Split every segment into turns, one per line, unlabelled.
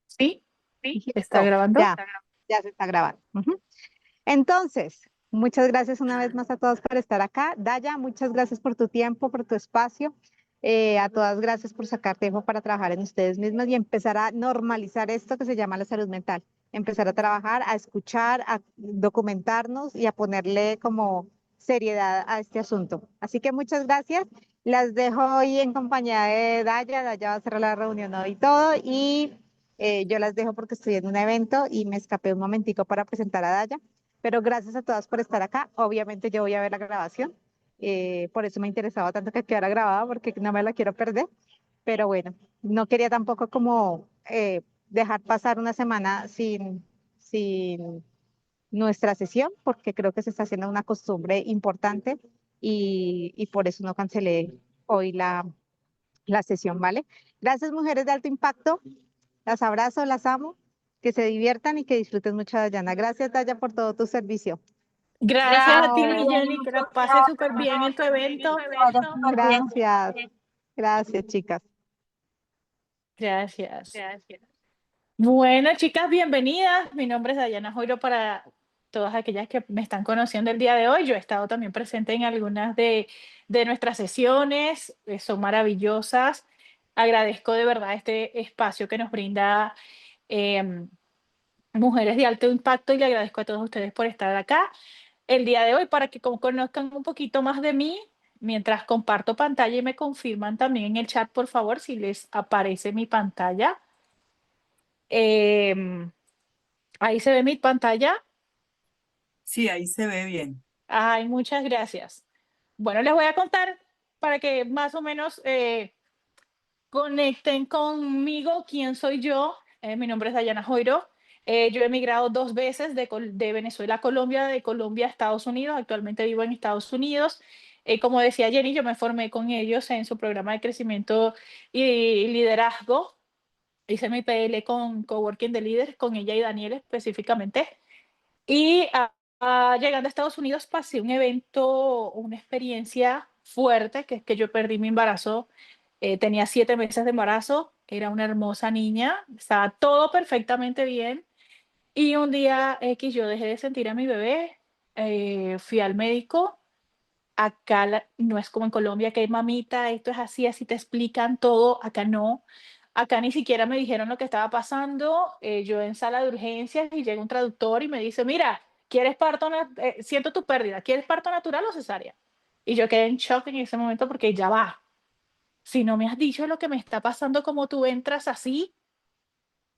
¿Sí? ¿Está
Listo,
grabando?
ya se está grabando. Ujú. Entonces, muchas gracias una vez más a todos por estar acá. Daya, muchas gracias por tu tiempo, por tu espacio. A todas, gracias por sacar tiempo para trabajar en ustedes mismos y empezar a normalizar esto que se llama la salud mental. Empezar a trabajar, a escuchar, a documentarnos y a ponerle como seriedad a este asunto. Así que muchas gracias. Las dejo hoy en compañía de Daya. Daya va a cerrar la reunión hoy y todo. Y yo las dejo porque estoy en un evento y me escapé un momentico para presentar a Daya. Pero gracias a todas por estar acá. Obviamente yo voy a ver la grabación. Por eso me interesaba tanto que quedara grabada porque no me la quiero perder. Pero bueno, no quería tampoco como dejar pasar una semana sin nuestra sesión porque creo que se está haciendo una costumbre importante y por eso no cancelé hoy la sesión, ¿vale? Gracias, mujeres de alto impacto. Las abrazo, las amo. Que se diviertan y que disfruten mucho, Dayana. Gracias, Daya, por todo tu servicio.
Gracias a ti,
Chao.
Jenny, que la pases súper bien en tu evento.
Gracias. Gracias, chicas.
Gracias. Bueno, chicas, bienvenidas. Mi nombre es Dayana Joiro para todas aquellas que me están conociendo el día de hoy. Yo he estado también presente en algunas de nuestras sesiones, son maravillosas. Agradezco de verdad este espacio que nos brinda em, Mujeres de Alto Impacto y le agradezco a todos ustedes por estar acá el día de hoy para que conozcan un poquito más de mí. Mientras comparto pantalla y me confirman también en el chat, por favor, si les aparece mi pantalla. Em, Ahí se ve mi pantalla.
Sí, ahí se ve bien.
Ay, muchas gracias. Bueno, les voy a contar para que más o menos conecten conmigo quién soy yo. Mi nombre es Dayana Joiro. Yo he emigrado 2 veces de Venezuela a Colombia, de Colombia a Estados Unidos. Actualmente vivo en Estados Unidos. Como decía Jenny, yo me formé con ellos en su programa de crecimiento y liderazgo. Hice mi PL con Coworking de Líderes, con ella y Daniel específicamente. Y llegando a Estados Unidos pasé un evento, una experiencia fuerte, que es que yo perdí mi embarazo. Tenía 7 meses de embarazo, era una hermosa niña, estaba todo perfectamente bien. Y un día X yo dejé de sentir a mi bebé, fui al médico. Acá no es como en Colombia, que hay mamita, esto es así, así te explican todo. Acá no. Acá ni siquiera me dijeron lo que estaba pasando. Yo en sala de urgencias y llega un traductor y me dice, mira, ¿quieres siento tu pérdida, ¿quieres parto natural o cesárea? Y yo quedé en shock en ese momento porque ya va. Si no me has dicho lo que me está pasando, como tú entras así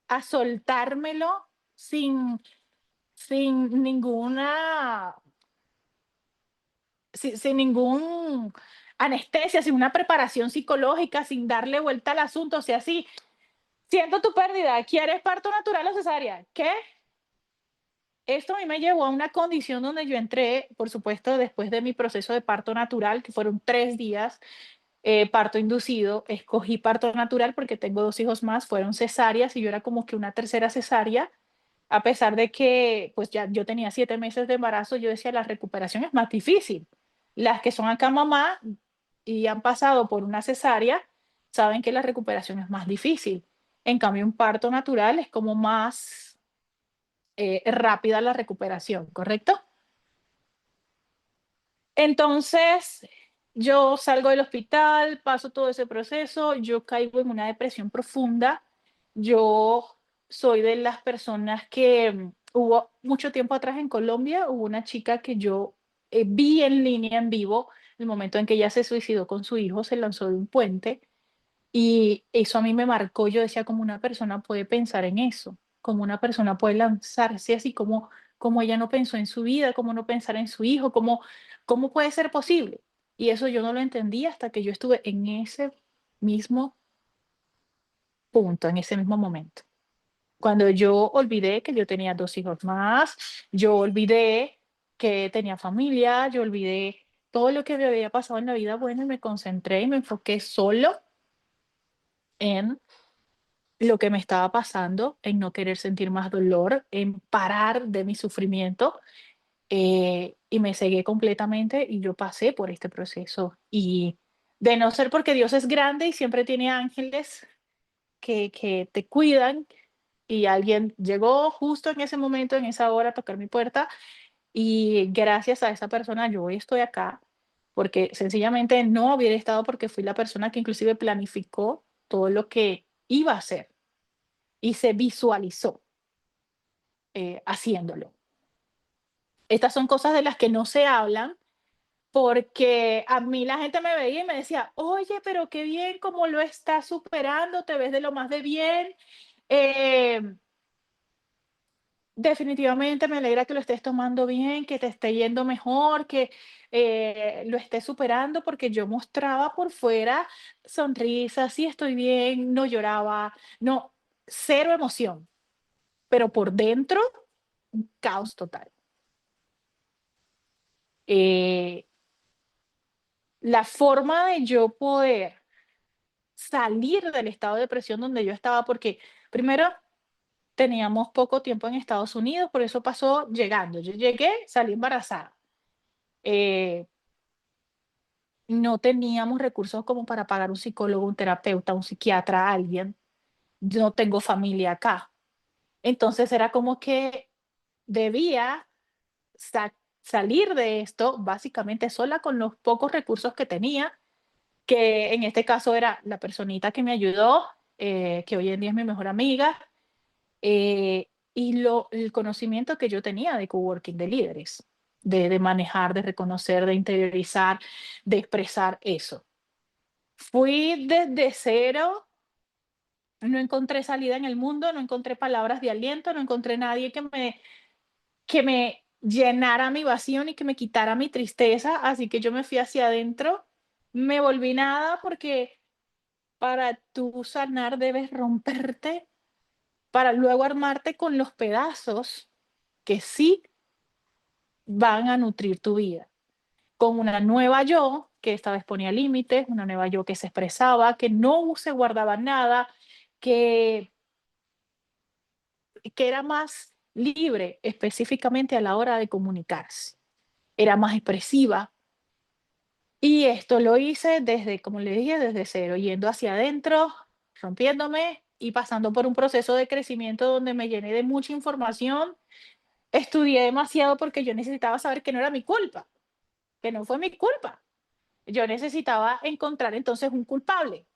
a soltármelo sin ninguna sin ningún anestesia, sin una preparación psicológica, sin darle vuelta al asunto, o sea, sí, siento tu pérdida, ¿quieres parto natural o cesárea? ¿Qué? Esto a mí me llevó a una condición donde yo entré, por supuesto, después de mi proceso de parto natural, que fueron 3 días, parto inducido, escogí parto natural porque tengo 2 hijos más, fueron cesáreas y yo era como que una tercera cesárea, a pesar de que pues ya yo tenía 7 meses de embarazo, yo decía la recuperación es más difícil. Las que son acá mamá y han pasado por una cesárea saben que la recuperación es más difícil. En cambio, un parto natural es como más rápida la recuperación, ¿correcto? Entonces, yo salgo del hospital, paso todo ese proceso, yo caigo en una depresión profunda. Yo soy de las personas que hubo mucho tiempo atrás en Colombia, hubo una chica que yo vi en línea, en vivo, el momento en que ella se suicidó con su hijo, se lanzó de un puente y eso a mí me marcó. Yo decía, cómo una persona puede pensar en eso, cómo una persona puede lanzarse así, como ella no pensó en su vida, cómo no pensar en su hijo, cómo puede ser posible. Y eso yo no lo entendí hasta que yo estuve en ese mismo punto, en ese mismo momento. Cuando yo olvidé que yo tenía 2 hijos más, yo olvidé que tenía familia, yo olvidé todo lo que me había pasado en la vida, bueno, y me concentré y me enfoqué solo en lo que me estaba pasando, en no querer sentir más dolor, en parar de mi sufrimiento, y me cegué completamente y yo pasé por este proceso y De no ser porque Dios es grande y siempre tiene ángeles que te cuidan, y alguien llegó justo en ese momento, en esa hora, a tocar mi puerta, y gracias a esa persona yo hoy estoy acá, porque sencillamente no hubiera estado, porque fui la persona que inclusive planificó todo lo que iba a hacer y se visualizó haciéndolo. Estas son cosas de las que no se hablan, porque a mí la gente me veía y me decía: oye, pero qué bien, cómo lo estás superando, te ves de lo más de bien. Eh, Definitivamente me alegra que lo estés tomando bien, que te esté yendo mejor, que lo estés superando, porque yo mostraba por fuera sonrisas, sí estoy bien, no lloraba, no, cero emoción, pero por dentro, un caos total. Eh, la forma de yo poder salir del estado de depresión donde yo estaba, porque primero teníamos poco tiempo en Estados Unidos, por eso pasó llegando. Yo llegué, salí embarazada. Eh, no teníamos recursos como para pagar un psicólogo, un terapeuta, un psiquiatra, alguien. Yo no tengo familia acá. Entonces era como que debía salir de esto básicamente sola con los pocos recursos que tenía, que en este caso era la personita que me ayudó, que hoy en día es mi mejor amiga, y el conocimiento que yo tenía de coworking, de líderes, de manejar, de reconocer, de interiorizar, de expresar eso. Fui desde cero, no encontré salida en el mundo, no encontré palabras de aliento, no encontré nadie que me llenara mi vacío ni que me quitara mi tristeza, así que yo me fui hacia adentro, me volví nada, porque para tú sanar debes romperte para luego armarte con los pedazos que sí van a nutrir tu vida. Con una nueva yo, que esta vez ponía límites, una nueva yo que se expresaba, que no se guardaba nada, que, que era más libre específicamente a la hora de comunicarse, era más expresiva. Y esto lo hice desde, como le dije, desde cero, yendo hacia adentro, rompiéndome y pasando por un proceso de crecimiento donde me llené de mucha información. Estudié demasiado porque yo necesitaba saber que no era mi culpa, que no fue mi culpa. Yo necesitaba encontrar entonces un culpable.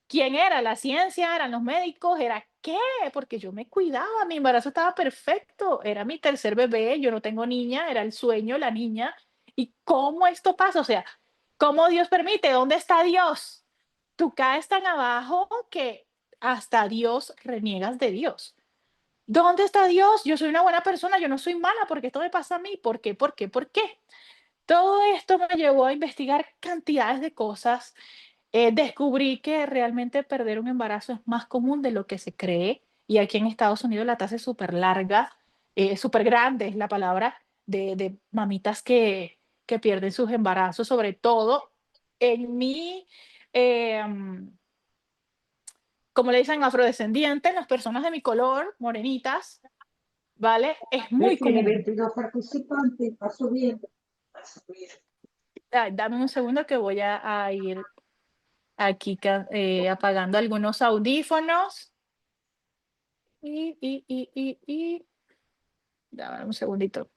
¿Quién era? ¿La ciencia? ¿Eran los médicos? ¿Era qué? Porque yo me cuidaba, mi embarazo estaba perfecto, era mi tercer bebé, yo no tengo niña, era el sueño, la niña. ¿Y cómo esto pasa? O sea, ¿cómo Dios permite? ¿Dónde está Dios? Tú caes tan abajo que hasta Dios reniegas de Dios. ¿Dónde está Dios? Yo soy una buena persona, yo no soy mala, porque esto me pasa a mí. ¿Por qué? ¿Por qué? ¿Por qué? Todo esto me llevó a investigar cantidades de cosas. Descubrí que realmente perder un embarazo es más común de lo que se cree, y aquí en Estados Unidos la tasa es súper larga, súper grande es la palabra, de mamitas que pierden sus embarazos, sobre todo en mi, como le dicen, afrodescendientes, las personas de mi color, morenitas, ¿vale? Es muy
Tiene
común.
22 participantes, va subiendo.
Ay, dame un segundo que voy a ir aquí apagando algunos audífonos. Y dame un segundito.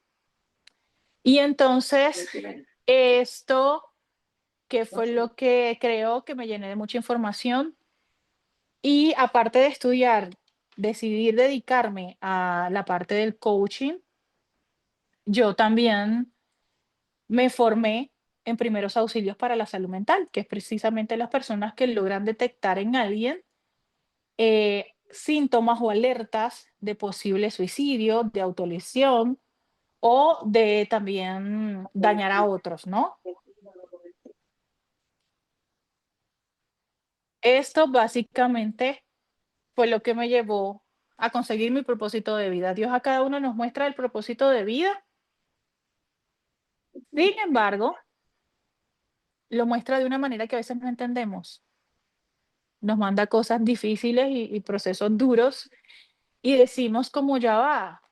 Y entonces, esto que fue lo que creo que me llené de mucha información, y aparte de estudiar, decidir dedicarme a la parte del coaching, yo también me formé en primeros auxilios para la salud mental, que es precisamente las personas que logran detectar en alguien síntomas o alertas de posible suicidio, de autolesión o de también dañar a otros, ¿no? Esto básicamente fue lo que me llevó a conseguir mi propósito de vida. Dios a cada uno nos muestra el propósito de vida, sin embargo, lo muestra de una manera que a veces no entendemos. Nos manda cosas difíciles y procesos duros, y decimos como ya va,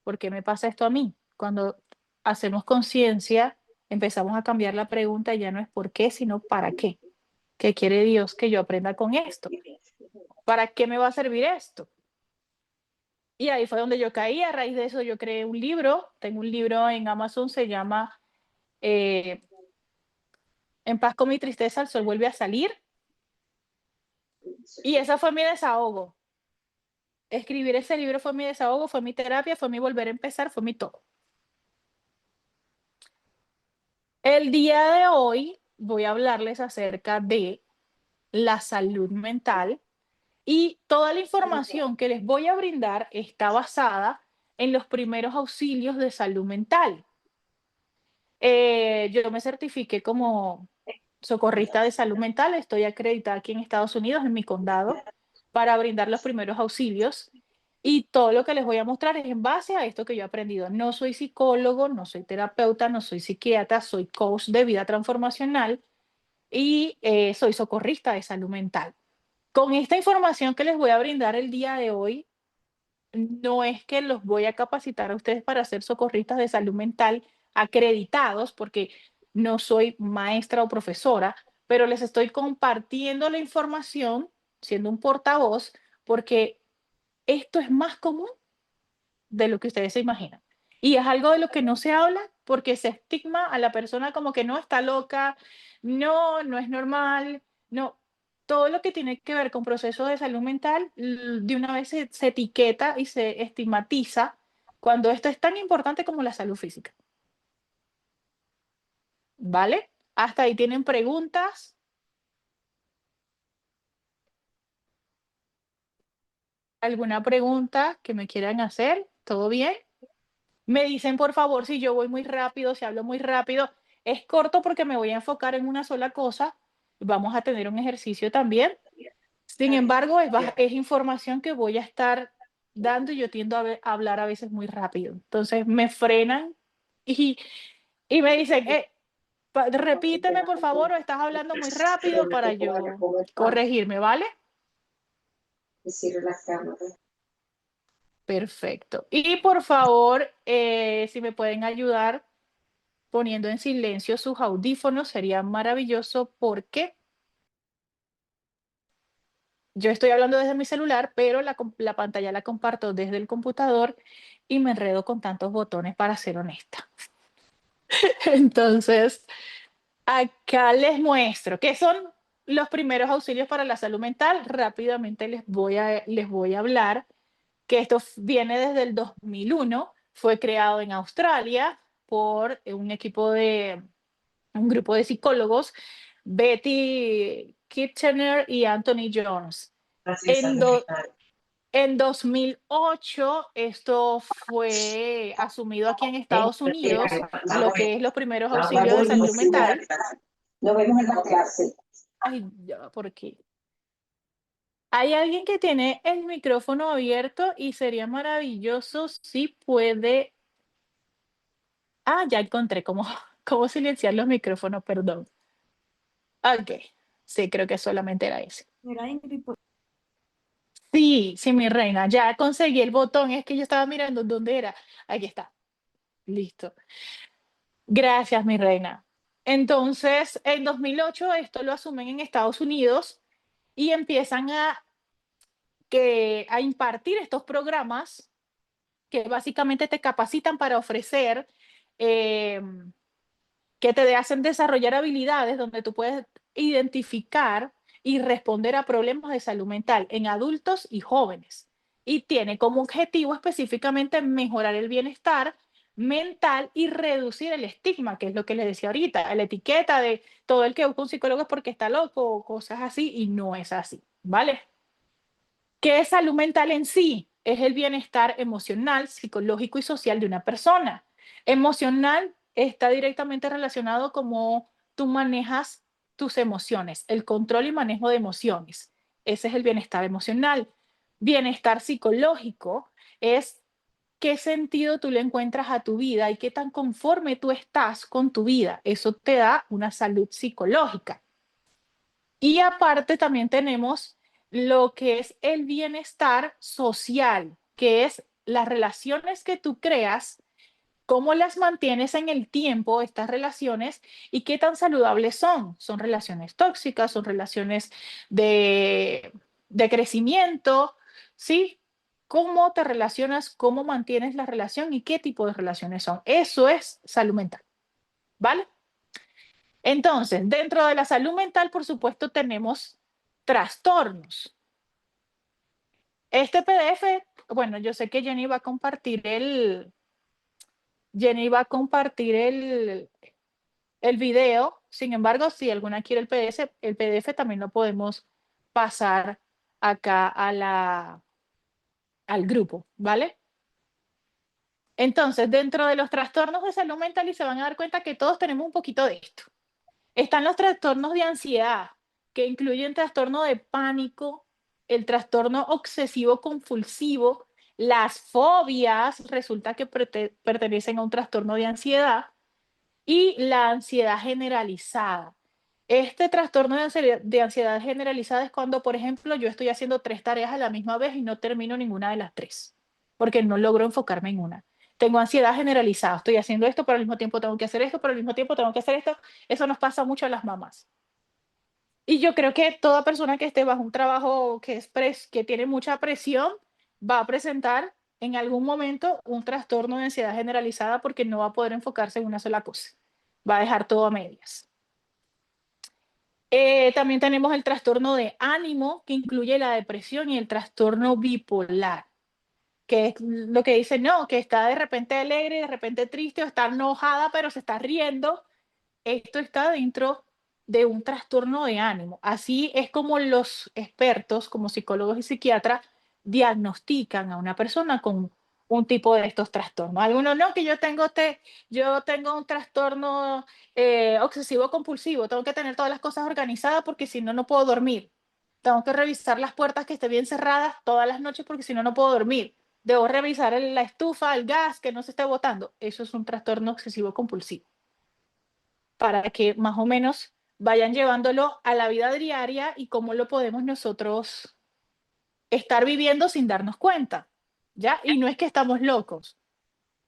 ¿por qué me pasa esto a mí? Cuando hacemos conciencia empezamos a cambiar la pregunta, ya no es por qué, sino para qué. ¿Qué quiere Dios que yo aprenda con esto? ¿Para qué me va a servir esto? Y ahí fue donde yo caí. A raíz de eso yo creé un libro. Tengo un libro en Amazon, se llama eh, En paz con mi tristeza, el sol vuelve a salir. Y ese fue mi desahogo. Escribir ese libro fue mi desahogo, fue mi terapia, fue mi volver a empezar, fue mi todo. El día de hoy voy a hablarles acerca de la salud mental y toda la información que les voy a brindar está basada en los primeros auxilios de salud mental. Yo me certifiqué como socorrista de salud mental, estoy acreditada aquí en Estados Unidos, en mi condado, para brindar los primeros auxilios. Y todo lo que les voy a mostrar es en base a esto que yo he aprendido. No soy psicólogo, no soy terapeuta, no soy psiquiatra, soy coach de vida transformacional y soy socorrista de salud mental. Con esta información que les voy a brindar el día de hoy, no es que los voy a capacitar a ustedes para ser socorristas de salud mental acreditados, porque no soy maestra o profesora, pero les estoy compartiendo la información, siendo un portavoz, porque esto es más común de lo que ustedes se imaginan. Y es algo de lo que no se habla porque se estigma a la persona como que no está loca, no, no es normal, no. Todo lo que tiene que ver con procesos de salud mental, de una vez se etiqueta y se estigmatiza cuando esto es tan importante como la salud física. ¿Vale? Hasta ahí tienen preguntas. ¿Alguna pregunta que me quieran hacer? ¿Todo bien? Me dicen, por favor, si yo voy muy rápido, si hablo muy rápido. Es corto porque me voy a enfocar en una sola cosa. Vamos a tener un ejercicio también. Sin embargo, es información que voy a estar dando y yo tiendo a hablar a veces muy rápido. Entonces me frenan y, y me dicen, repíteme por favor o estás hablando muy rápido para yo corregirme, ¿vale? Perfecto. Y por favor, si me pueden ayudar poniendo en silencio sus audífonos, sería maravilloso porque yo estoy hablando desde mi celular, pero la pantalla la comparto desde el computador y me enredo con tantos botones para ser honesta. Entonces, acá les muestro qué son los primeros auxilios para la salud mental. Rápidamente les voy a hablar que esto viene desde el 2001, fue creado en Australia por un grupo de psicólogos, Betty Kitchener y Anthony Jones. En 2008 esto fue asumido aquí en Estados Unidos, lo que es los primeros auxilios de salud mental.
Nos vemos en la clase.
Ay, ya, ¿por qué? Hay alguien que tiene el micrófono abierto y sería maravilloso si puede. Ah, ya encontré cómo silenciar los micrófonos, perdón. Ok, sí, creo que solamente era ese. Sí, sí, mi reina, ya conseguí el botón, es que yo estaba mirando dónde era. Aquí está, listo. Gracias, mi reina. Entonces, en 2008 esto lo asumen en Estados Unidos y empiezan a impartir estos programas que básicamente te capacitan para ofrecer, que te hacen desarrollar habilidades donde tú puedes identificar y responder a problemas de salud mental en adultos y jóvenes. Y tiene como objetivo específicamente mejorar el bienestar mental y reducir el estigma, que es lo que les decía ahorita, la etiqueta de todo el que busca un psicólogo es porque está loco o cosas así, y no es así, ¿vale? ¿Qué es salud mental en sí? Es el bienestar emocional, psicológico y social de una persona. Emocional está directamente relacionado cómo tú manejas tus emociones, el control y manejo de emociones. Ese es el bienestar emocional. Bienestar psicológico es qué sentido tú le encuentras a tu vida y qué tan conforme tú estás con tu vida. Eso te da una salud psicológica. Y aparte también tenemos lo que es el bienestar social, que es las relaciones que tú creas ¿Cómo las mantienes en el tiempo, estas relaciones, y qué tan saludables son? ¿Son relaciones tóxicas? ¿Son relaciones de crecimiento? ¿Sí? ¿Cómo te relacionas? ¿Cómo mantienes la relación? ¿Y qué tipo de relaciones son? Eso es salud mental, ¿vale? Entonces, dentro de la salud mental, por supuesto, tenemos trastornos. Este PDF, bueno, yo sé que Jenny va a compartir el video. Sin embargo, si alguna quiere el PDF también lo podemos pasar acá al grupo, ¿vale? Entonces, dentro de los trastornos de salud mental, y se van a dar cuenta que todos tenemos un poquito de esto. Están los trastornos de ansiedad, que incluyen trastorno de pánico, el trastorno obsesivo compulsivo, las fobias, resulta que pertenecen a un trastorno de ansiedad, y la ansiedad generalizada. Este trastorno de ansiedad generalizada es cuando, por ejemplo, yo estoy haciendo 3 tareas a la misma vez y no termino ninguna de las 3, porque no logro enfocarme en una. Tengo ansiedad generalizada, estoy haciendo esto, pero al mismo tiempo tengo que hacer esto, pero al mismo tiempo tengo que hacer esto. Eso nos pasa mucho a las mamás. Y yo creo que toda persona que esté bajo un trabajo que tiene mucha presión va a presentar en algún momento un trastorno de ansiedad generalizada porque no va a poder enfocarse en una sola cosa. Va a dejar todo a medias. También tenemos el trastorno de ánimo, que incluye la depresión, y el trastorno bipolar, que es lo que dice, no, que está de repente alegre, de repente triste, o está enojada, pero se está riendo. Esto está dentro de un trastorno de ánimo. Así es como los expertos, como psicólogos y psiquiatras, diagnostican a una persona con un tipo de estos trastornos. Algunos no, que yo tengo un trastorno obsesivo compulsivo, tengo que tener todas las cosas organizadas porque si no, no puedo dormir. Tengo que revisar las puertas que estén bien cerradas todas las noches porque si no, no puedo dormir. Debo revisar la estufa, el gas, que no se esté botando. Eso es un trastorno obsesivo compulsivo, para que más o menos vayan llevándolo a la vida diaria y cómo lo podemos nosotros estar viviendo sin darnos cuenta, ¿ya? Y no es que estamos locos,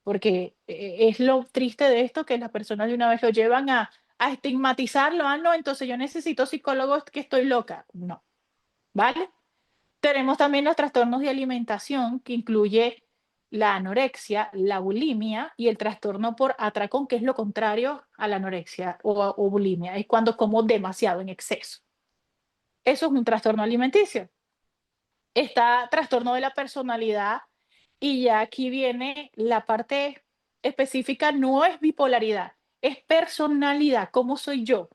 porque es lo triste de esto, que las personas de una vez lo llevan a estigmatizarlo. Ah, no, entonces yo necesito psicólogos, que estoy loca. No, ¿vale? Tenemos también los trastornos de alimentación, que incluye la anorexia, la bulimia y el trastorno por atracón, que es lo contrario a la anorexia o bulimia, es cuando como demasiado en exceso. Eso es un trastorno alimenticio. Está trastorno de la personalidad, y ya aquí viene la parte específica, no es bipolaridad, es personalidad, cómo soy yo.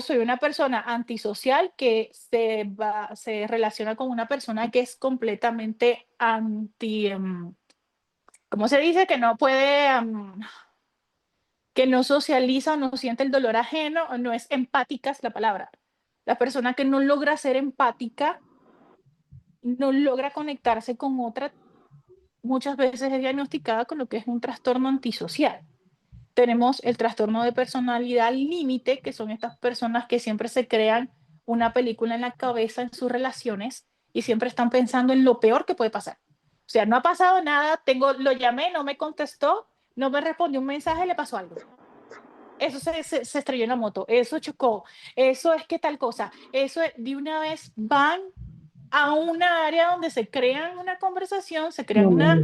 Soy una persona antisocial que se relaciona con una persona que es completamente ¿cómo se dice? Que no puede, que no socializa, no siente el dolor ajeno, no es empática, es la palabra. La persona que no logra ser empática, no logra conectarse con otra, muchas veces es diagnosticada con lo que es un trastorno antisocial. Tenemos el trastorno de personalidad límite, que son estas personas que siempre se crean una película en la cabeza en sus relaciones y siempre están pensando en lo peor que puede pasar. O sea, no ha pasado nada, lo llamé, no me contestó, no me respondió un mensaje, le pasó algo. Eso se estrelló en la moto, eso chocó, eso es que tal cosa, eso de una vez van a una área donde se crean una conversación, se crean una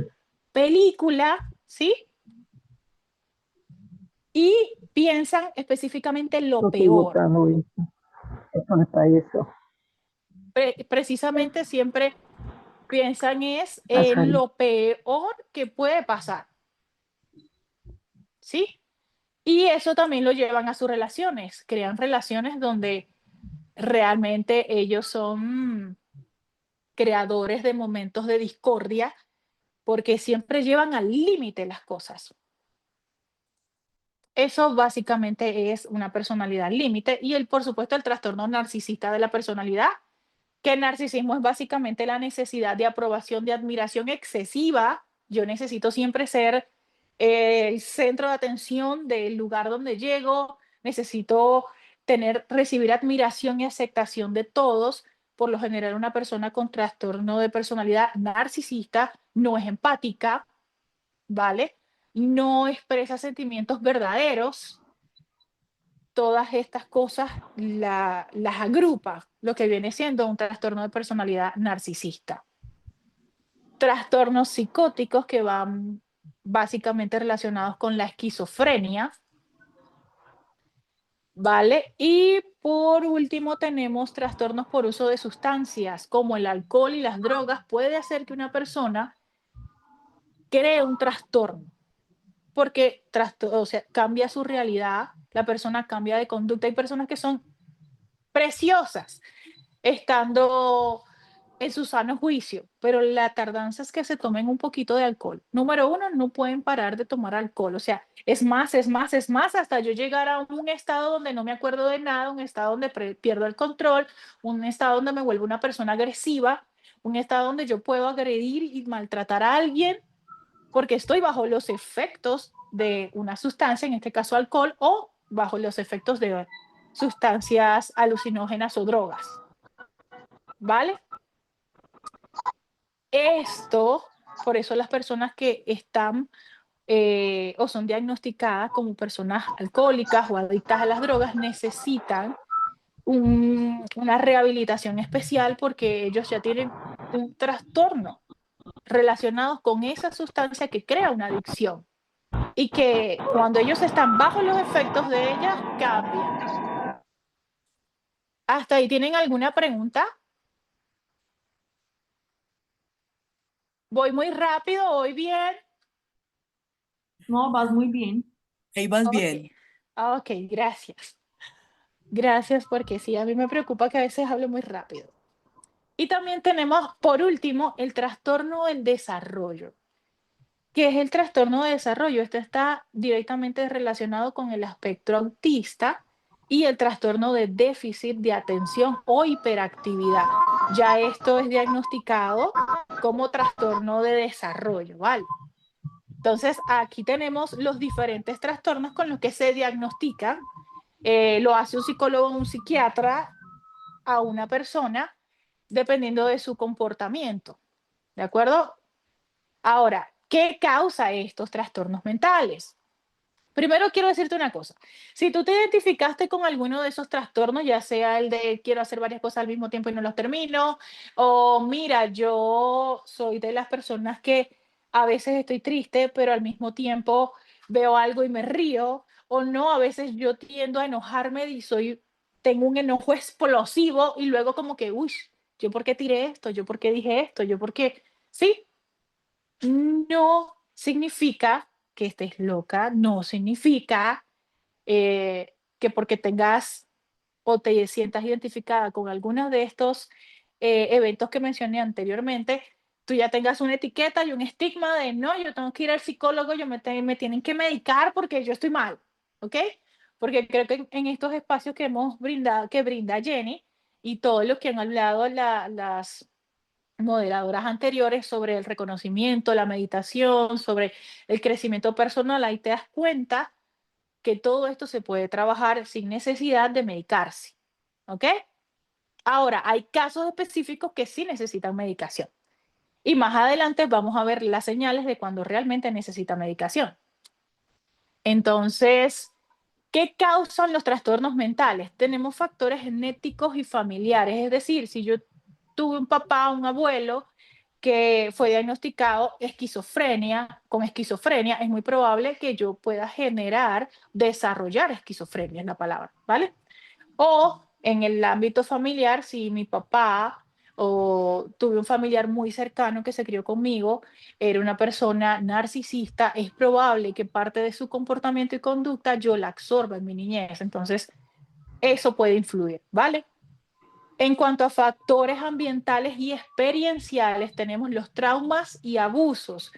película, ¿sí? Y piensan específicamente en lo
Lo estoy
peor.
botando, ¿viste? ¿Dónde está eso?
Precisamente siempre piensan es
A
en
salir.
lo peor que puede pasar, ¿sí? Y eso también lo llevan a sus relaciones, crean relaciones donde realmente ellos son creadores de momentos de discordia porque siempre llevan al límite las cosas. Eso básicamente es una personalidad límite, y por supuesto, el trastorno narcisista de la personalidad, que el narcisismo es básicamente la necesidad de aprobación, de admiración excesiva. Yo necesito siempre ser el centro de atención del lugar donde llego, necesito recibir admiración y aceptación de todos. Por lo general, una persona con trastorno de personalidad narcisista no es empática, ¿vale? no expresa sentimientos verdaderos, todas estas cosas las agrupa, lo que viene siendo un trastorno de personalidad narcisista. Trastornos psicóticos que van básicamente relacionados con la esquizofrenia, ¿vale? Y por último tenemos trastornos por uso de sustancias, como el alcohol y las drogas, puede hacer que una persona cree un trastorno, porque o sea, cambia su realidad, la persona cambia de conducta. Hay personas que son preciosas estando en su sano juicio, pero la tardanza es que se tomen un poquito de alcohol. Número uno, no pueden parar de tomar alcohol, o sea, es más, es más, es más, hasta yo llegar a un estado donde no me acuerdo de nada, un estado donde pierdo el control, un estado donde me vuelvo una persona agresiva, un estado donde yo puedo agredir y maltratar a alguien porque estoy bajo los efectos de una sustancia, en este caso alcohol, o bajo los efectos de sustancias alucinógenas o drogas, ¿vale? Esto, por eso las personas que están o son diagnosticadas como personas alcohólicas o adictas a las drogas necesitan una rehabilitación especial porque ellos ya tienen un trastorno relacionado con esa sustancia que crea una adicción y que cuando ellos están bajo los efectos de ella cambian. ¿Hasta ahí tienen alguna pregunta? ¿Voy muy rápido? ¿Voy bien?
No, vas muy bien.
Ahí vas
Ok,
bien.
ok, gracias. Gracias porque sí, a mí me preocupa que a veces hablo muy rápido. Y también tenemos, por último, el trastorno del desarrollo. ¿Qué es el trastorno de desarrollo? Este está directamente relacionado con el espectro autista y el trastorno de déficit de atención o hiperactividad. Ya esto es diagnosticado como trastorno de desarrollo, ¿vale? Entonces, aquí tenemos los diferentes trastornos con los que se diagnostican. Lo hace un psicólogo o un psiquiatra a una persona dependiendo de su comportamiento, ¿de acuerdo? Ahora, ¿qué causa estos trastornos mentales? Primero quiero decirte una cosa. Si tú te identificaste con alguno de esos trastornos, ya sea el de quiero hacer varias cosas al mismo tiempo y no los termino, o mira, yo soy de las personas que a veces estoy triste, pero al mismo tiempo veo algo y me río, o no, a veces yo tiendo a enojarme y tengo un enojo explosivo y luego como que, uy, ¿yo por qué tiré esto? ¿Yo por qué dije esto? ¿Yo por qué? Sí, no significa que estés loca, no significa que porque tengas o te sientas identificada con algunos de estos eventos que mencioné anteriormente, tú ya tengas una etiqueta y un estigma de no, yo tengo que ir al psicólogo, me tienen que medicar porque yo estoy mal, ¿ok? Porque creo que en estos espacios que hemos brindado, que brinda Jenny y todo lo que han hablado las moderadoras anteriores sobre el reconocimiento, la meditación, sobre el crecimiento personal, ahí te das cuenta que todo esto se puede trabajar sin necesidad de medicarse. ¿Ok? Ahora, hay casos específicos que sí necesitan medicación. Y más adelante vamos a ver las señales de cuando realmente necesita medicación. Entonces, ¿qué causan los trastornos mentales? Tenemos factores genéticos y familiares. Es decir, si yo tuve un papá, un abuelo que fue diagnosticado con esquizofrenia, es muy probable que yo pueda desarrollar esquizofrenia, es la palabra, ¿vale? O en el ámbito familiar, si mi papá o tuve un familiar muy cercano que se crió conmigo, era una persona narcisista, es probable que parte de su comportamiento y conducta yo la absorba en mi niñez. Entonces, eso puede influir, ¿vale? En cuanto a factores ambientales y experienciales, tenemos los traumas y abusos.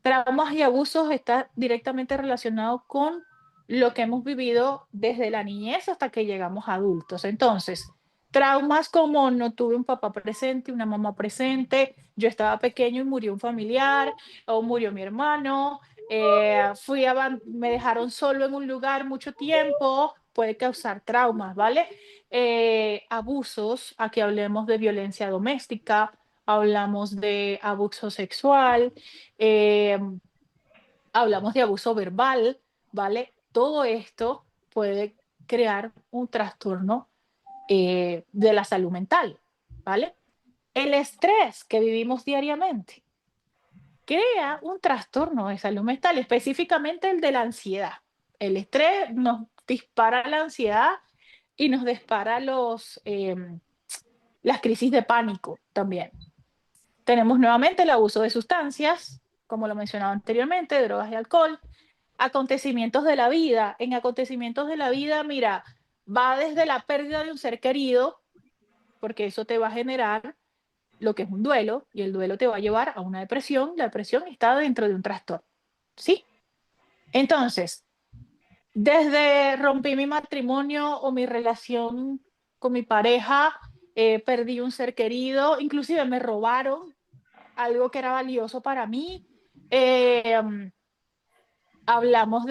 Traumas y abusos está directamente relacionado con lo que hemos vivido desde la niñez hasta que llegamos a adultos. Entonces, traumas como no tuve un papá presente, una mamá presente, yo estaba pequeño y murió un familiar o murió mi hermano, me dejaron solo en un lugar mucho tiempo, puede causar traumas, ¿vale? Abusos, aquí hablemos de violencia doméstica, hablamos de abuso sexual, eh, hablamos de abuso verbal, ¿vale? Todo esto puede crear un trastorno de la salud mental, ¿vale? El estrés que vivimos diariamente crea un trastorno de salud mental, específicamente el de la ansiedad. El estrés nos dispara la ansiedad y nos dispara las crisis de pánico también. Tenemos nuevamente el abuso de sustancias, como lo mencionaba anteriormente, drogas y alcohol, acontecimientos de la vida. En acontecimientos de la vida, mira, va desde la pérdida de un ser querido, porque eso te va a generar lo que es un duelo, y el duelo te va a llevar a una depresión. La depresión está dentro de un trastorno, ¿sí? Entonces, desde rompí mi matrimonio o mi relación con mi pareja, perdí un ser querido, inclusive me robaron algo que era valioso para mí. Hablamos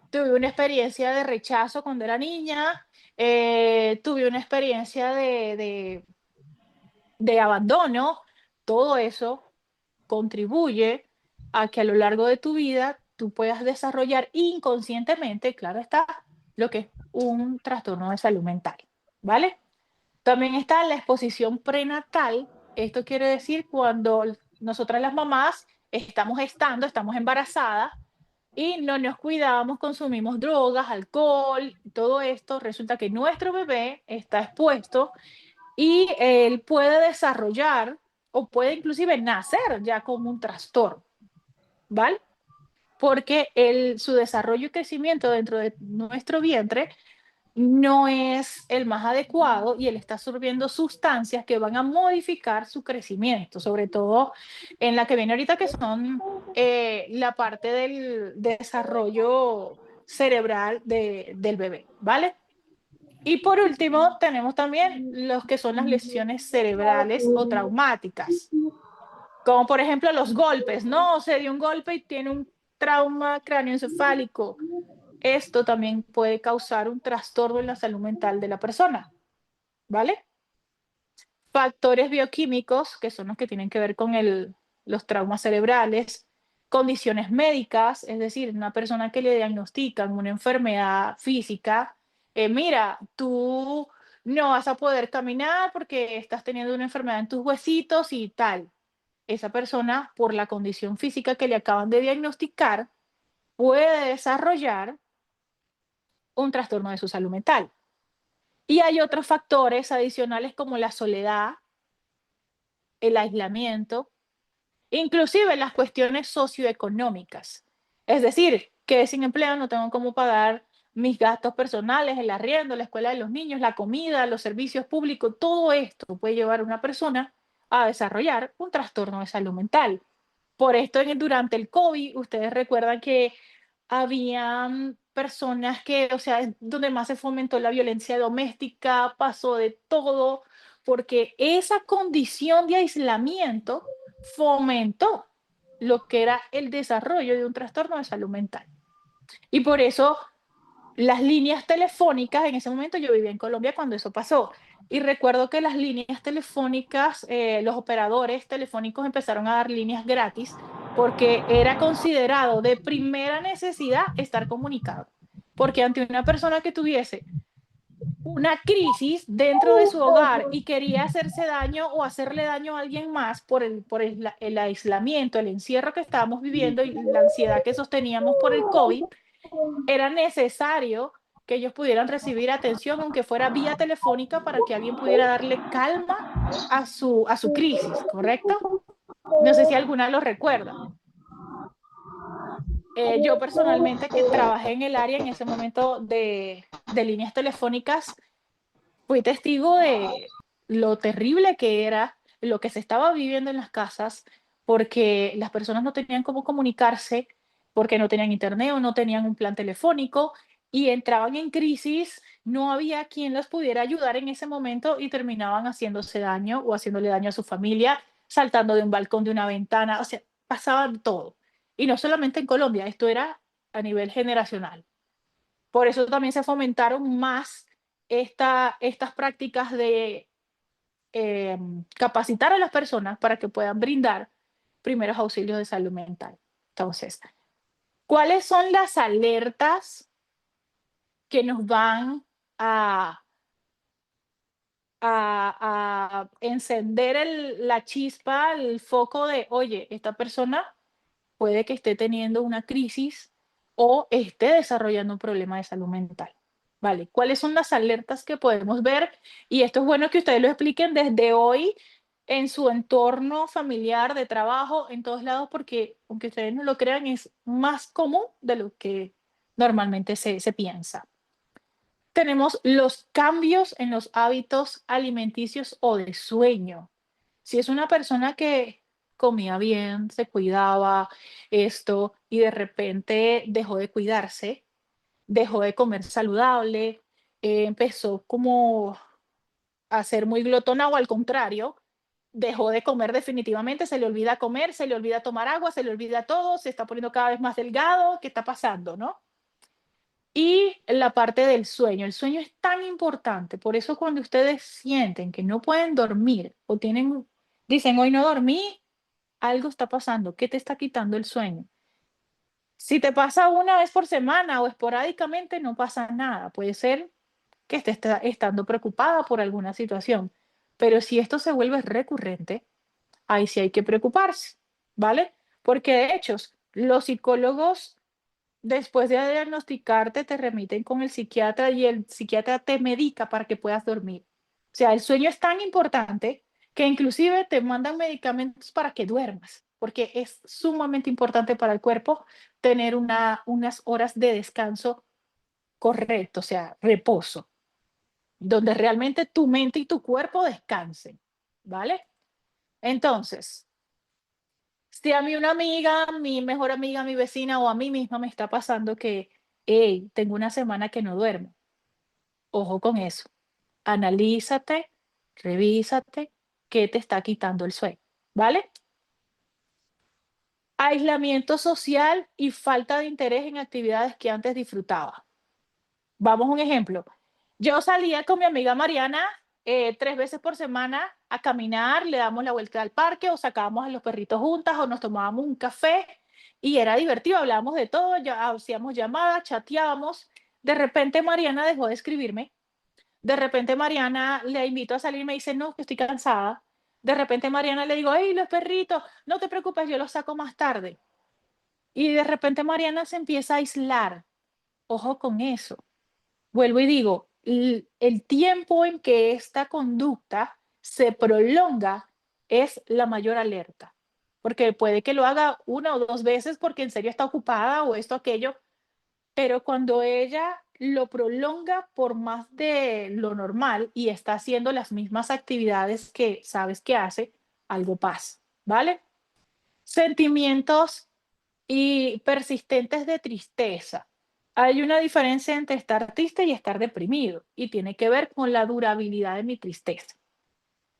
tuve una experiencia de rechazo cuando era niña, tuve una experiencia de abandono. Todo eso contribuye a que a lo largo de tu vida tú puedas desarrollar inconscientemente, claro está, lo que es un trastorno de salud mental, ¿vale? También está la exposición prenatal. Esto quiere decir cuando nosotras las mamás estamos gestando, estamos embarazadas y no nos cuidamos, consumimos drogas, alcohol, todo esto, resulta que nuestro bebé está expuesto y él puede desarrollar o puede inclusive nacer ya como un trastorno, ¿vale? Porque su desarrollo y crecimiento dentro de nuestro vientre no es el más adecuado y él está absorbiendo sustancias que van a modificar su crecimiento, sobre todo en la que viene ahorita, que son la parte del desarrollo cerebral del bebé, ¿vale? Y por último, tenemos también los que son las lesiones cerebrales o traumáticas, como por ejemplo los golpes, ¿no? Se dio un golpe y tiene un trauma cráneoencefálico. Esto también puede causar un trastorno en la salud mental de la persona, ¿vale? Factores bioquímicos, que son los que tienen que ver con los traumas cerebrales, condiciones médicas, es decir, una persona que le diagnostican una enfermedad física, mira, tú no vas a poder caminar porque estás teniendo una enfermedad en tus huesitos y tal. Esa persona, por la condición física que le acaban de diagnosticar, puede desarrollar un trastorno de su salud mental. Y hay otros factores adicionales como la soledad, el aislamiento, inclusive las cuestiones socioeconómicas. Es decir, que sin empleo no tengo cómo pagar mis gastos personales, el arriendo, la escuela de los niños, la comida, los servicios públicos. Todo esto puede llevar a una persona a desarrollar un trastorno de salud mental. Por esto, durante el COVID, ustedes recuerdan que habían personas que, o sea, donde más se fomentó la violencia doméstica, pasó de todo, porque esa condición de aislamiento fomentó lo que era el desarrollo de un trastorno de salud mental. Y por eso las líneas telefónicas, en ese momento yo vivía en Colombia cuando eso pasó, y recuerdo que las líneas telefónicas, los operadores telefónicos empezaron a dar líneas gratis porque era considerado de primera necesidad estar comunicado. Porque ante una persona que tuviese una crisis dentro de su hogar y quería hacerse daño o hacerle daño a alguien más por el aislamiento, el encierro que estábamos viviendo y la ansiedad que sosteníamos por el COVID, era necesario que ellos pudieran recibir atención, aunque fuera vía telefónica, para que alguien pudiera darle calma a su crisis, ¿correcto? No sé si alguna lo recuerda. Yo personalmente, que trabajé en el área en ese momento de líneas telefónicas, fui testigo de lo terrible que era, lo que se estaba viviendo en las casas, porque las personas no tenían cómo comunicarse, porque no tenían internet o no tenían un plan telefónico y entraban en crisis, no había quien los pudiera ayudar en ese momento y terminaban haciéndose daño o haciéndole daño a su familia, saltando de un balcón, de una ventana, o sea, pasaba todo. Y no solamente en Colombia, esto era a nivel generacional. Por eso también se fomentaron más estas prácticas de capacitar a las personas para que puedan brindar primeros auxilios de salud mental. Entonces, ¿cuáles son las alertas que nos van a, a encender la chispa, el foco de, oye, esta persona puede que esté teniendo una crisis o esté desarrollando un problema de salud mental? ¿Vale? ¿Cuáles son las alertas que podemos ver? Y esto es bueno que ustedes lo expliquen desde hoy en su entorno familiar, de trabajo, en todos lados, porque aunque ustedes no lo crean, es más común de lo que normalmente se piensa. Tenemos los cambios en los hábitos alimenticios o de sueño. Si es una persona que comía bien, se cuidaba esto y de repente dejó de cuidarse, dejó de comer saludable, empezó como a ser muy glotona o al contrario, dejó de comer definitivamente, se le olvida comer, se le olvida tomar agua, se le olvida todo, se está poniendo cada vez más delgado, ¿qué está pasando, no? Y la parte del sueño. El sueño es tan importante. Por eso cuando ustedes sienten que no pueden dormir o dicen, hoy no dormí, algo está pasando. ¿Qué te está quitando el sueño? Si te pasa una vez por semana o esporádicamente, no pasa nada. Puede ser que estés estando preocupada por alguna situación. Pero si esto se vuelve recurrente, ahí sí hay que preocuparse, ¿vale? Porque de hecho, los psicólogos, después de diagnosticarte, te remiten con el psiquiatra y el psiquiatra te medica para que puedas dormir. O sea, el sueño es tan importante que inclusive te mandan medicamentos para que duermas, porque es sumamente importante para el cuerpo tener unas horas de descanso correcto, o sea, reposo, donde realmente tu mente y tu cuerpo descansen, ¿vale? Entonces, si a mí una amiga, mi mejor amiga, mi vecina o a mí misma me está pasando que, hey, tengo una semana que no duermo, ojo con eso. Analízate, revísate, qué te está quitando el sueño, ¿vale? Aislamiento social y falta de interés en actividades que antes disfrutaba. Vamos a un ejemplo. Yo salía con mi amiga Mariana 3 veces por semana a caminar, le damos la vuelta al parque o sacábamos a los perritos juntas o nos tomábamos un café y era divertido, hablábamos de todo, ya hacíamos llamadas, chateábamos. De repente Mariana dejó de escribirme, de repente Mariana le invito a salir y me dice, no, que estoy cansada. De repente Mariana le digo, hey, los perritos, no te preocupes, yo los saco más tarde. Y de repente Mariana se empieza a aislar. Ojo con eso. Vuelvo y digo, el tiempo en que esta conducta se prolonga es la mayor alerta, porque puede que lo haga 1 o 2 veces porque en serio está ocupada o esto, aquello, pero cuando ella lo prolonga por más de lo normal y está haciendo las mismas actividades que sabes que hace, algo pasa, ¿vale? Sentimientos y persistentes de tristeza. Hay una diferencia entre estar triste y estar deprimido y tiene que ver con la durabilidad de mi tristeza.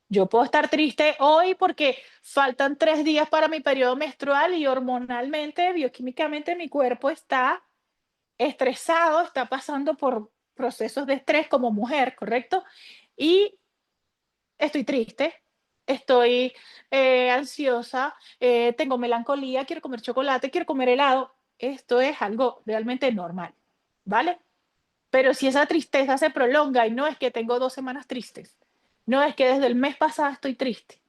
Yo puedo estar triste hoy porque faltan 3 días para mi periodo menstrual y hormonalmente, bioquímicamente, mi cuerpo está estresado, está pasando por procesos de estrés como mujer, ¿correcto? Y estoy triste, estoy ansiosa, tengo melancolía, quiero comer chocolate, quiero comer helado. Esto es algo realmente normal, ¿vale? Pero si esa tristeza se prolonga y no es que tengo 2 semanas tristes, no es que desde el mes pasado estoy triste,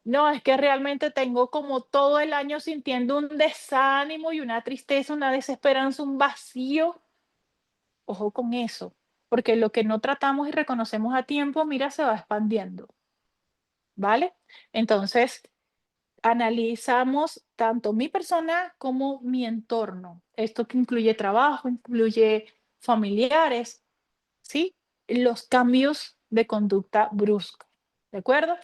no es que realmente tengo como todo el año sintiendo un desánimo y una tristeza, una desesperanza, un vacío, ojo con eso, porque lo que no tratamos y reconocemos a tiempo, mira, se va expandiendo. ¿Vale? Entonces, analizamos tanto mi persona como mi entorno. Esto que incluye trabajo, incluye familiares, ¿sí? Los cambios de conducta brusca, ¿de acuerdo?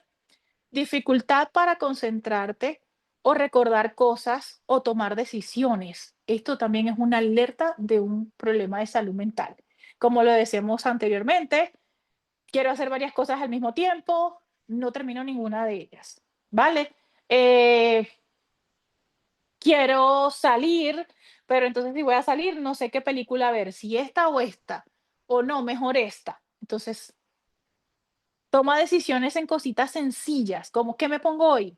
Dificultad para concentrarte o recordar cosas o tomar decisiones. Esto también es una alerta de un problema de salud mental. Como lo decíamos anteriormente, quiero hacer varias cosas al mismo tiempo, no termino ninguna de ellas, ¿vale? Eh, quiero salir, pero entonces si voy a salir, no sé qué película ver, si esta, o no, mejor esta. Entonces, toma decisiones en cositas sencillas, como ¿qué me pongo hoy?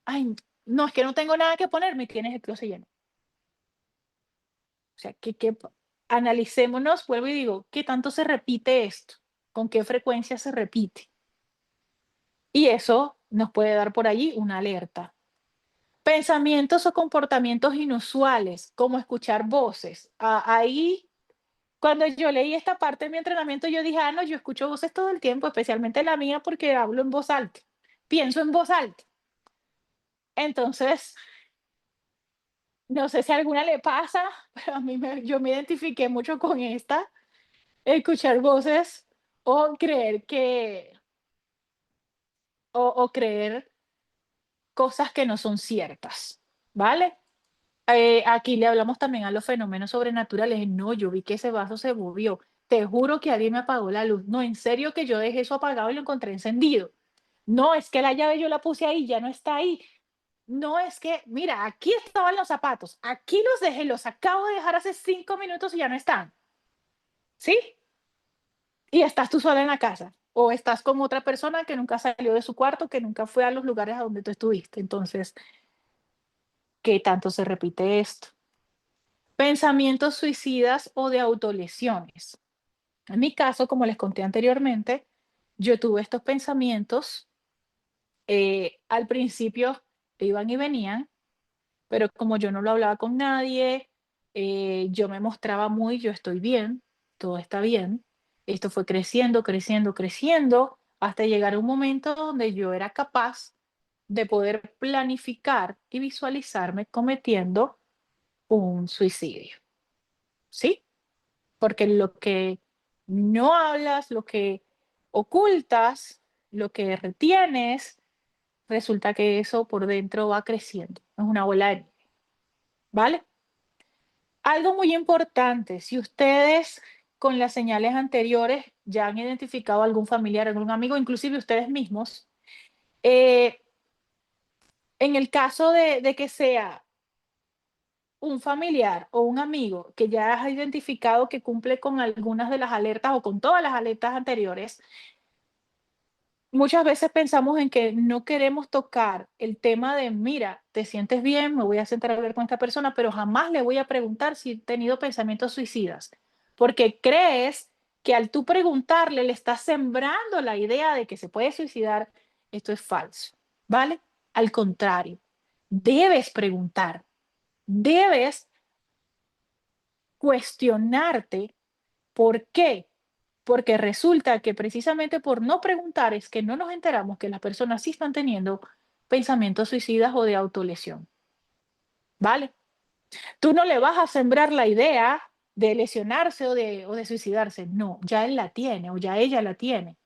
Ay, no, es que no tengo nada que ponerme, tienes el closet lleno. O sea, analicémonos, vuelvo y digo, ¿qué tanto se repite esto? ¿Con qué frecuencia se repite? Y eso nos puede dar por allí una alerta. Pensamientos o comportamientos inusuales, como escuchar voces. Ahí, cuando yo leí esta parte de mi entrenamiento, yo dije, no, yo escucho voces todo el tiempo, especialmente la mía, porque hablo en voz alta, pienso en voz alta. Entonces, no sé si a alguna le pasa, pero yo me identifiqué mucho con esta, escuchar voces o creer o creer cosas que no son ciertas, ¿vale? Aquí le hablamos también a los fenómenos sobrenaturales. No, yo vi que ese vaso se movió. Te juro que alguien me apagó la luz. No, en serio que yo dejé eso apagado y lo encontré encendido. No, es que la llave yo la puse ahí, ya no está ahí. No, es que, mira, aquí estaban los zapatos, aquí los dejé, los acabo de dejar hace 5 minutos y ya no están. ¿Sí? Y estás tú sola en la casa. O estás con otra persona que nunca salió de su cuarto, que nunca fue a los lugares a donde tú estuviste. Entonces, ¿qué tanto se repite esto? Pensamientos suicidas o de autolesiones. En mi caso, como les conté anteriormente, yo tuve estos pensamientos. Al principio iban y venían, pero como yo no lo hablaba con nadie, yo me mostraba muy, yo estoy bien, todo está bien. Esto fue creciendo, creciendo, creciendo, hasta llegar a un momento donde yo era capaz de poder planificar y visualizarme cometiendo un suicidio. ¿Sí? Porque lo que no hablas, lo que ocultas, lo que retienes, resulta que eso por dentro va creciendo. Es una bola de nieve, ¿vale? Algo muy importante, si ustedes con las señales anteriores ya han identificado a algún familiar, algún amigo, inclusive ustedes mismos, eh, en el caso de que sea un familiar o un amigo que ya has identificado que cumple con algunas de las alertas o con todas las alertas anteriores, muchas veces pensamos en que no queremos tocar el tema de, mira, te sientes bien, me voy a sentar a hablar con esta persona, pero jamás le voy a preguntar si he tenido pensamientos suicidas, porque crees que al tú preguntarle le estás sembrando la idea de que se puede suicidar. Esto es falso, ¿vale? Al contrario, debes preguntar, debes cuestionarte por qué. Porque resulta que precisamente por no preguntar es que no nos enteramos que las personas sí están teniendo pensamientos suicidas o de autolesión, ¿vale? Tú no le vas a sembrar la idea de lesionarse o de suicidarse. No, ya él la tiene o ya ella la tiene.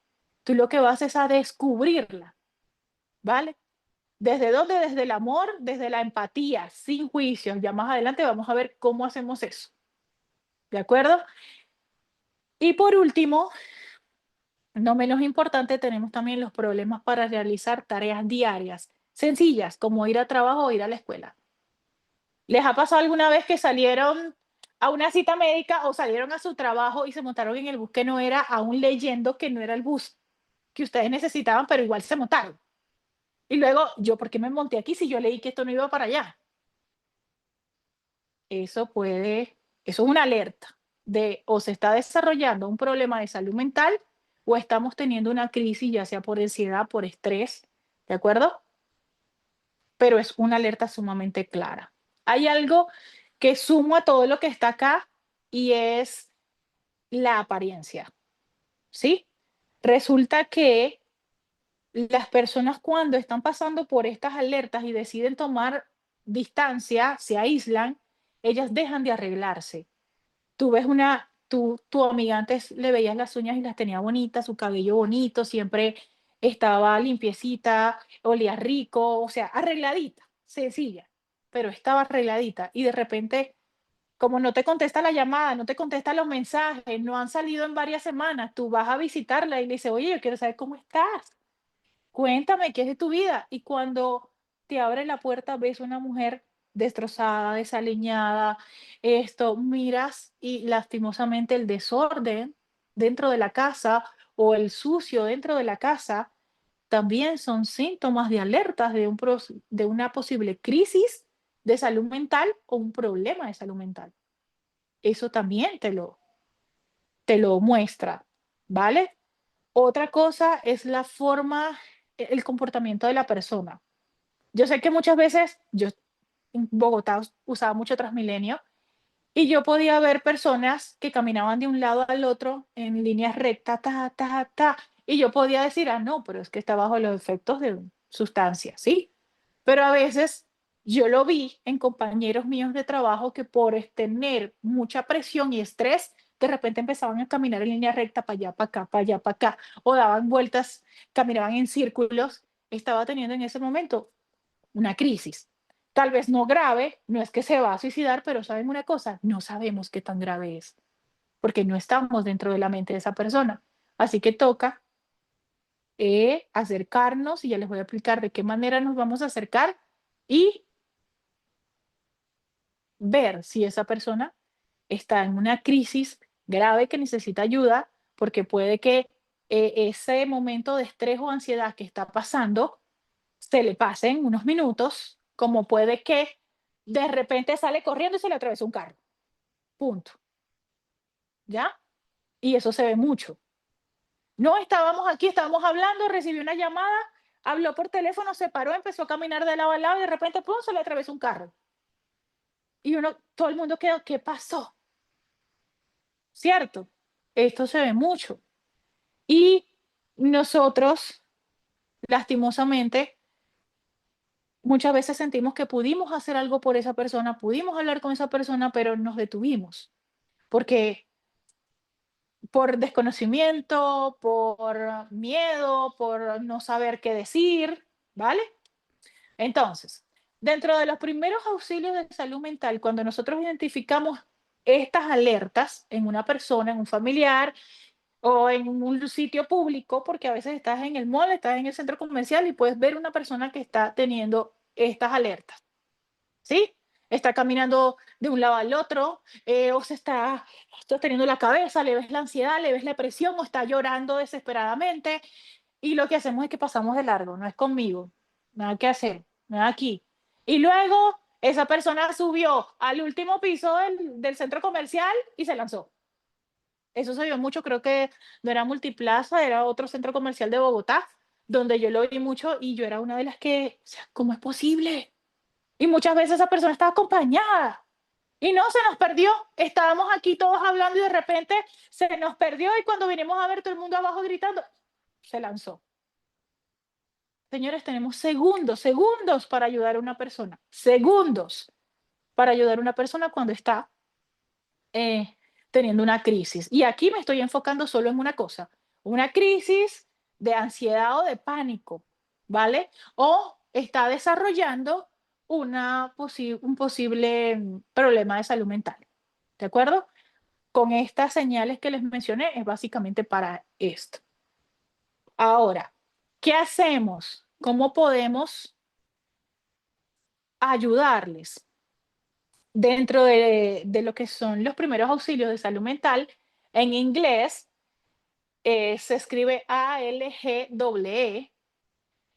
Tú lo que vas es a descubrirla, ¿vale? ¿Desde dónde? Desde el amor, desde la empatía, sin juicios. Ya más adelante vamos a ver cómo hacemos eso. ¿De acuerdo? Y por último, no menos importante, tenemos también los problemas para realizar tareas diarias, sencillas, como ir a trabajo o ir a la escuela. ¿Les ha pasado alguna vez que salieron a una cita médica o salieron a su trabajo y se montaron en el bus que no era, aún leyendo que no era el bus que ustedes necesitaban, pero igual se montaron? Y luego, ¿yo por qué me monté aquí si yo leí que esto no iba para allá? Eso es una alerta de o se está desarrollando un problema de salud mental o estamos teniendo una crisis, ya sea por ansiedad, por estrés, ¿de acuerdo? Pero es una alerta sumamente clara. Hay algo que sumo a todo lo que está acá y es la apariencia, ¿sí? Resulta que las personas cuando están pasando por estas alertas y deciden tomar distancia, se aíslan, ellas dejan de arreglarse. Tú ves tu amiga antes le veías las uñas y las tenía bonitas, su cabello bonito, siempre estaba limpiecita, olía rico, o sea, arregladita, sencilla, pero estaba arregladita y de repente, como no te contesta la llamada, no te contesta los mensajes, no han salido en varias semanas, tú vas a visitarla y le dices, oye, yo quiero saber cómo estás, cuéntame qué es de tu vida. Y cuando te abre la puerta, ves una mujer destrozada, desaliñada, esto, miras y lastimosamente el desorden dentro de la casa o el sucio dentro de la casa también son síntomas de alertas de una posible crisis de salud mental o un problema de salud mental. Eso también te lo muestra, ¿vale? Otra cosa es la forma, el comportamiento de la persona. Yo sé que muchas veces, yo en Bogotá usaba mucho Transmilenio y yo podía ver personas que caminaban de un lado al otro en líneas rectas, ta, ta, ta, y yo podía decir, ah, no, pero es que está bajo los efectos de sustancias, ¿sí? Pero a veces yo lo vi en compañeros míos de trabajo que por tener mucha presión y estrés, de repente empezaban a caminar en línea recta para allá, para acá, para allá, para acá, o daban vueltas, caminaban en círculos. Estaba teniendo en ese momento una crisis. Tal vez no grave, no es que se va a suicidar, pero ¿saben una cosa? No sabemos qué tan grave es, porque no estamos dentro de la mente de esa persona. Así que toca acercarnos, y ya les voy a explicar de qué manera nos vamos a acercar y ver si esa persona está en una crisis grave que necesita ayuda, porque puede que ese momento de estrés o ansiedad que está pasando se le pasen unos minutos, como puede que de repente sale corriendo y se le atravesó un carro. Punto. ¿Ya? Y eso se ve mucho. No estábamos aquí, estábamos hablando, recibió una llamada, habló por teléfono, se paró, empezó a caminar de lado a lado y de repente, ¡pum!, se le atravesó un carro. Y todo el mundo quedó, ¿qué pasó? ¿Cierto? Esto se ve mucho. Y nosotros, lastimosamente, muchas veces sentimos que pudimos hacer algo por esa persona, pudimos hablar con esa persona, pero nos detuvimos. Porque por desconocimiento, por miedo, por no saber qué decir, ¿vale? Entonces, dentro de los primeros auxilios de salud mental, cuando nosotros identificamos estas alertas en una persona, en un familiar o en un sitio público, porque a veces estás en el mall, estás en el centro comercial y puedes ver una persona que está teniendo estas alertas, ¿sí? Está caminando de un lado al otro, o se está sosteniendo la cabeza, le ves la ansiedad, le ves la presión, o está llorando desesperadamente, y lo que hacemos es que pasamos de largo, no es conmigo, nada que hacer, nada aquí. Y luego esa persona subió al último piso del centro comercial y se lanzó. Eso se vio mucho, creo que no era Multiplaza, era otro centro comercial de Bogotá, donde yo lo vi mucho y yo era una de las que, o sea, ¿cómo es posible? Y muchas veces esa persona estaba acompañada. Y no, se nos perdió. Estábamos aquí todos hablando y de repente se nos perdió y cuando vinimos a ver todo el mundo abajo gritando, se lanzó. Señores, tenemos segundos, segundos para ayudar a una persona. Segundos para ayudar a una persona cuando está eh, teniendo una crisis. Y aquí me estoy enfocando solo en una cosa, una crisis de ansiedad o de pánico, ¿vale? O está desarrollando un posible problema de salud mental, ¿de acuerdo? Con estas señales que les mencioné es básicamente para esto. Ahora, ¿qué hacemos? ¿Cómo podemos ayudarles? Dentro de lo que son los primeros auxilios de salud mental, en inglés se escribe ALGEE.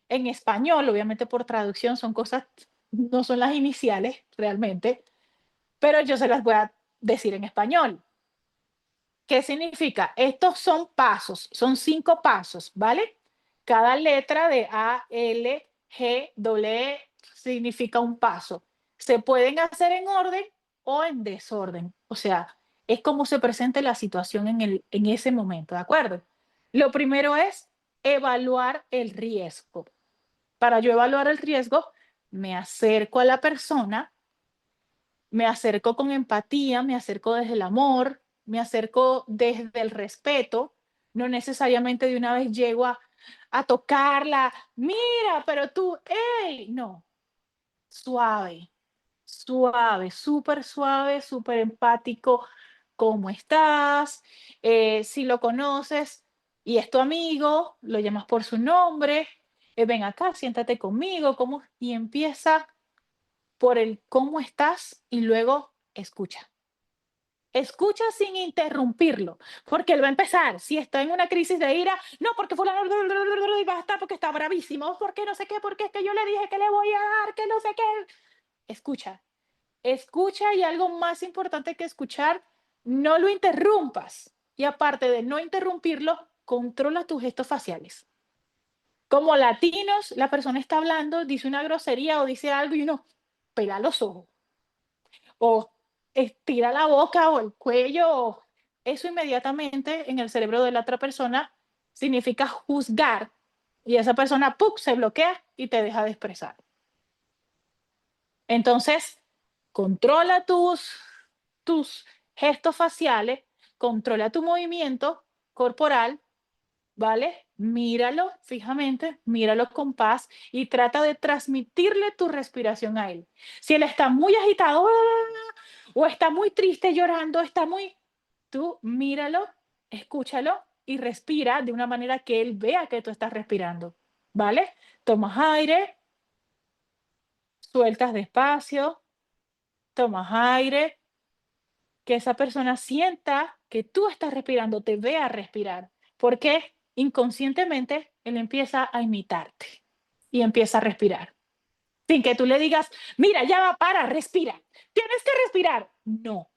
En español, obviamente por traducción son cosas, no son las iniciales realmente, pero yo se las voy a decir en español. ¿Qué significa? Estos son pasos, son 5 pasos, ¿vale? Cada letra de A, L, G, E significa un paso. Se pueden hacer en orden o en desorden. O sea, es como se presente la situación en ese momento, ¿de acuerdo? Lo primero es evaluar el riesgo. Para yo evaluar el riesgo, me acerco a la persona, me acerco con empatía, me acerco desde el amor, me acerco desde el respeto, no necesariamente de una vez llego a tocarla, mira, pero tú, hey, no, suave, suave, súper empático. ¿Cómo estás? Si lo conoces y es tu amigo, lo llamas por su nombre, ven acá, siéntate conmigo, ¿cómo? Y empieza por el cómo estás y luego escucha. Escucha sin interrumpirlo, porque él va a empezar, si está en una crisis de ira, no, porque fulano y va a estar porque está bravísimo, porque no sé qué, porque es que yo le dije que le voy a dar, que no sé qué. Escucha, escucha y algo más importante que escuchar, no lo interrumpas. Y aparte de no interrumpirlo, controla tus gestos faciales. Como latinos, la persona está hablando, dice una grosería o dice algo y uno pela los ojos o estira la boca o el cuello. Eso inmediatamente en el cerebro de la otra persona significa juzgar y esa persona ¡pum!, se bloquea y te deja de expresar. Entonces, controla tus gestos faciales, controla tu movimiento corporal, ¿vale? Míralo fijamente, míralo con paz y trata de transmitirle tu respiración a él. Si él está muy agitado o está muy triste llorando, tú míralo, escúchalo y respira de una manera que él vea que tú estás respirando, ¿vale? Tomas aire, sueltas despacio, tomas aire, que esa persona sienta que tú estás respirando, te vea respirar, porque inconscientemente él empieza a imitarte y empieza a respirar. Sin que tú le digas, mira, ya va, para, respira, tienes que respirar. No,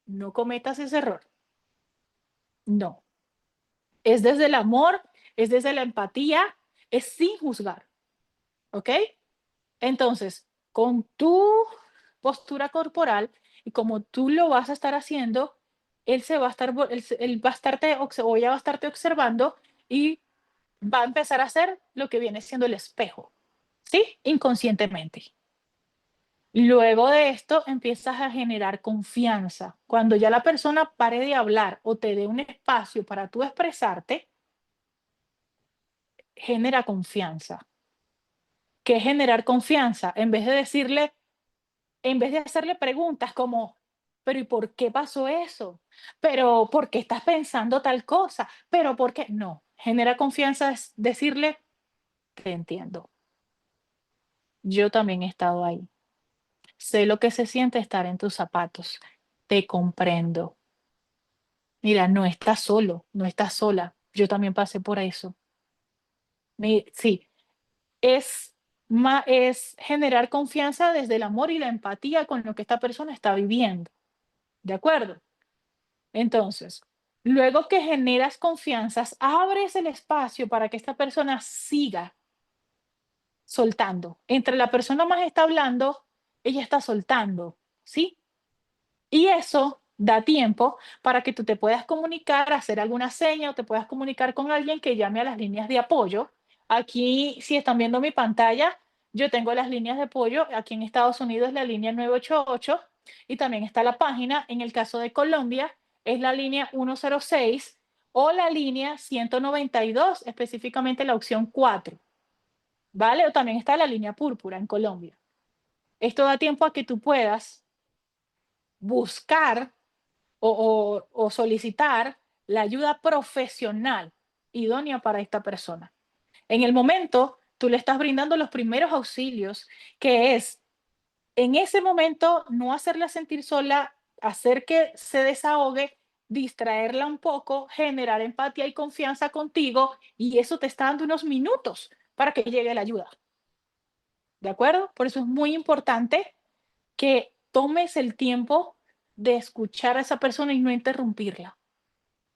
no cometas ese error. No, es desde el amor, es desde la empatía, es sin juzgar, ¿ok? Entonces, con tu postura corporal y como tú lo vas a estar haciendo, él se va a estar, él va a estarte, o ella va a estarte observando y va a empezar a hacer lo que viene siendo el espejo, ¿sí? Inconscientemente. Luego de esto empiezas a generar confianza. Cuando ya la persona pare de hablar o te dé un espacio para tú expresarte, genera confianza. ¿Qué es generar confianza? En vez de hacerle preguntas como, pero ¿y por qué pasó eso? ¿Pero por qué estás pensando tal cosa? ¿Pero por qué? No, genera confianza es decirle, te entiendo. Yo también he estado ahí. Sé lo que se siente estar en tus zapatos. Te comprendo. Mira, no estás solo, no estás sola. Yo también pasé por eso. Sí, es generar confianza desde el amor y la empatía con lo que esta persona está viviendo. ¿De acuerdo? Entonces, luego que generas confianzas, abres el espacio para que esta persona siga soltando. Entre la persona más está hablando, ella está soltando, ¿sí? Y eso da tiempo para que tú te puedas comunicar, hacer alguna seña o te puedas comunicar con alguien que llame a las líneas de apoyo. Aquí, si están viendo mi pantalla, yo tengo las líneas de apoyo. Aquí en Estados Unidos la línea 988 y también está la página. En el caso de Colombia es la línea 106 o la línea 192, específicamente la opción 4. ¿Vale? O también está la línea púrpura en Colombia. Esto da tiempo a que tú puedas buscar o solicitar la ayuda profesional idónea para esta persona. En el momento, tú le estás brindando los primeros auxilios, que es en ese momento no hacerla sentir sola, hacer que se desahogue, distraerla un poco, generar empatía y confianza contigo, y eso te está dando unos minutos para que llegue la ayuda. ¿De acuerdo? Por eso es muy importante que tomes el tiempo de escuchar a esa persona y no interrumpirla.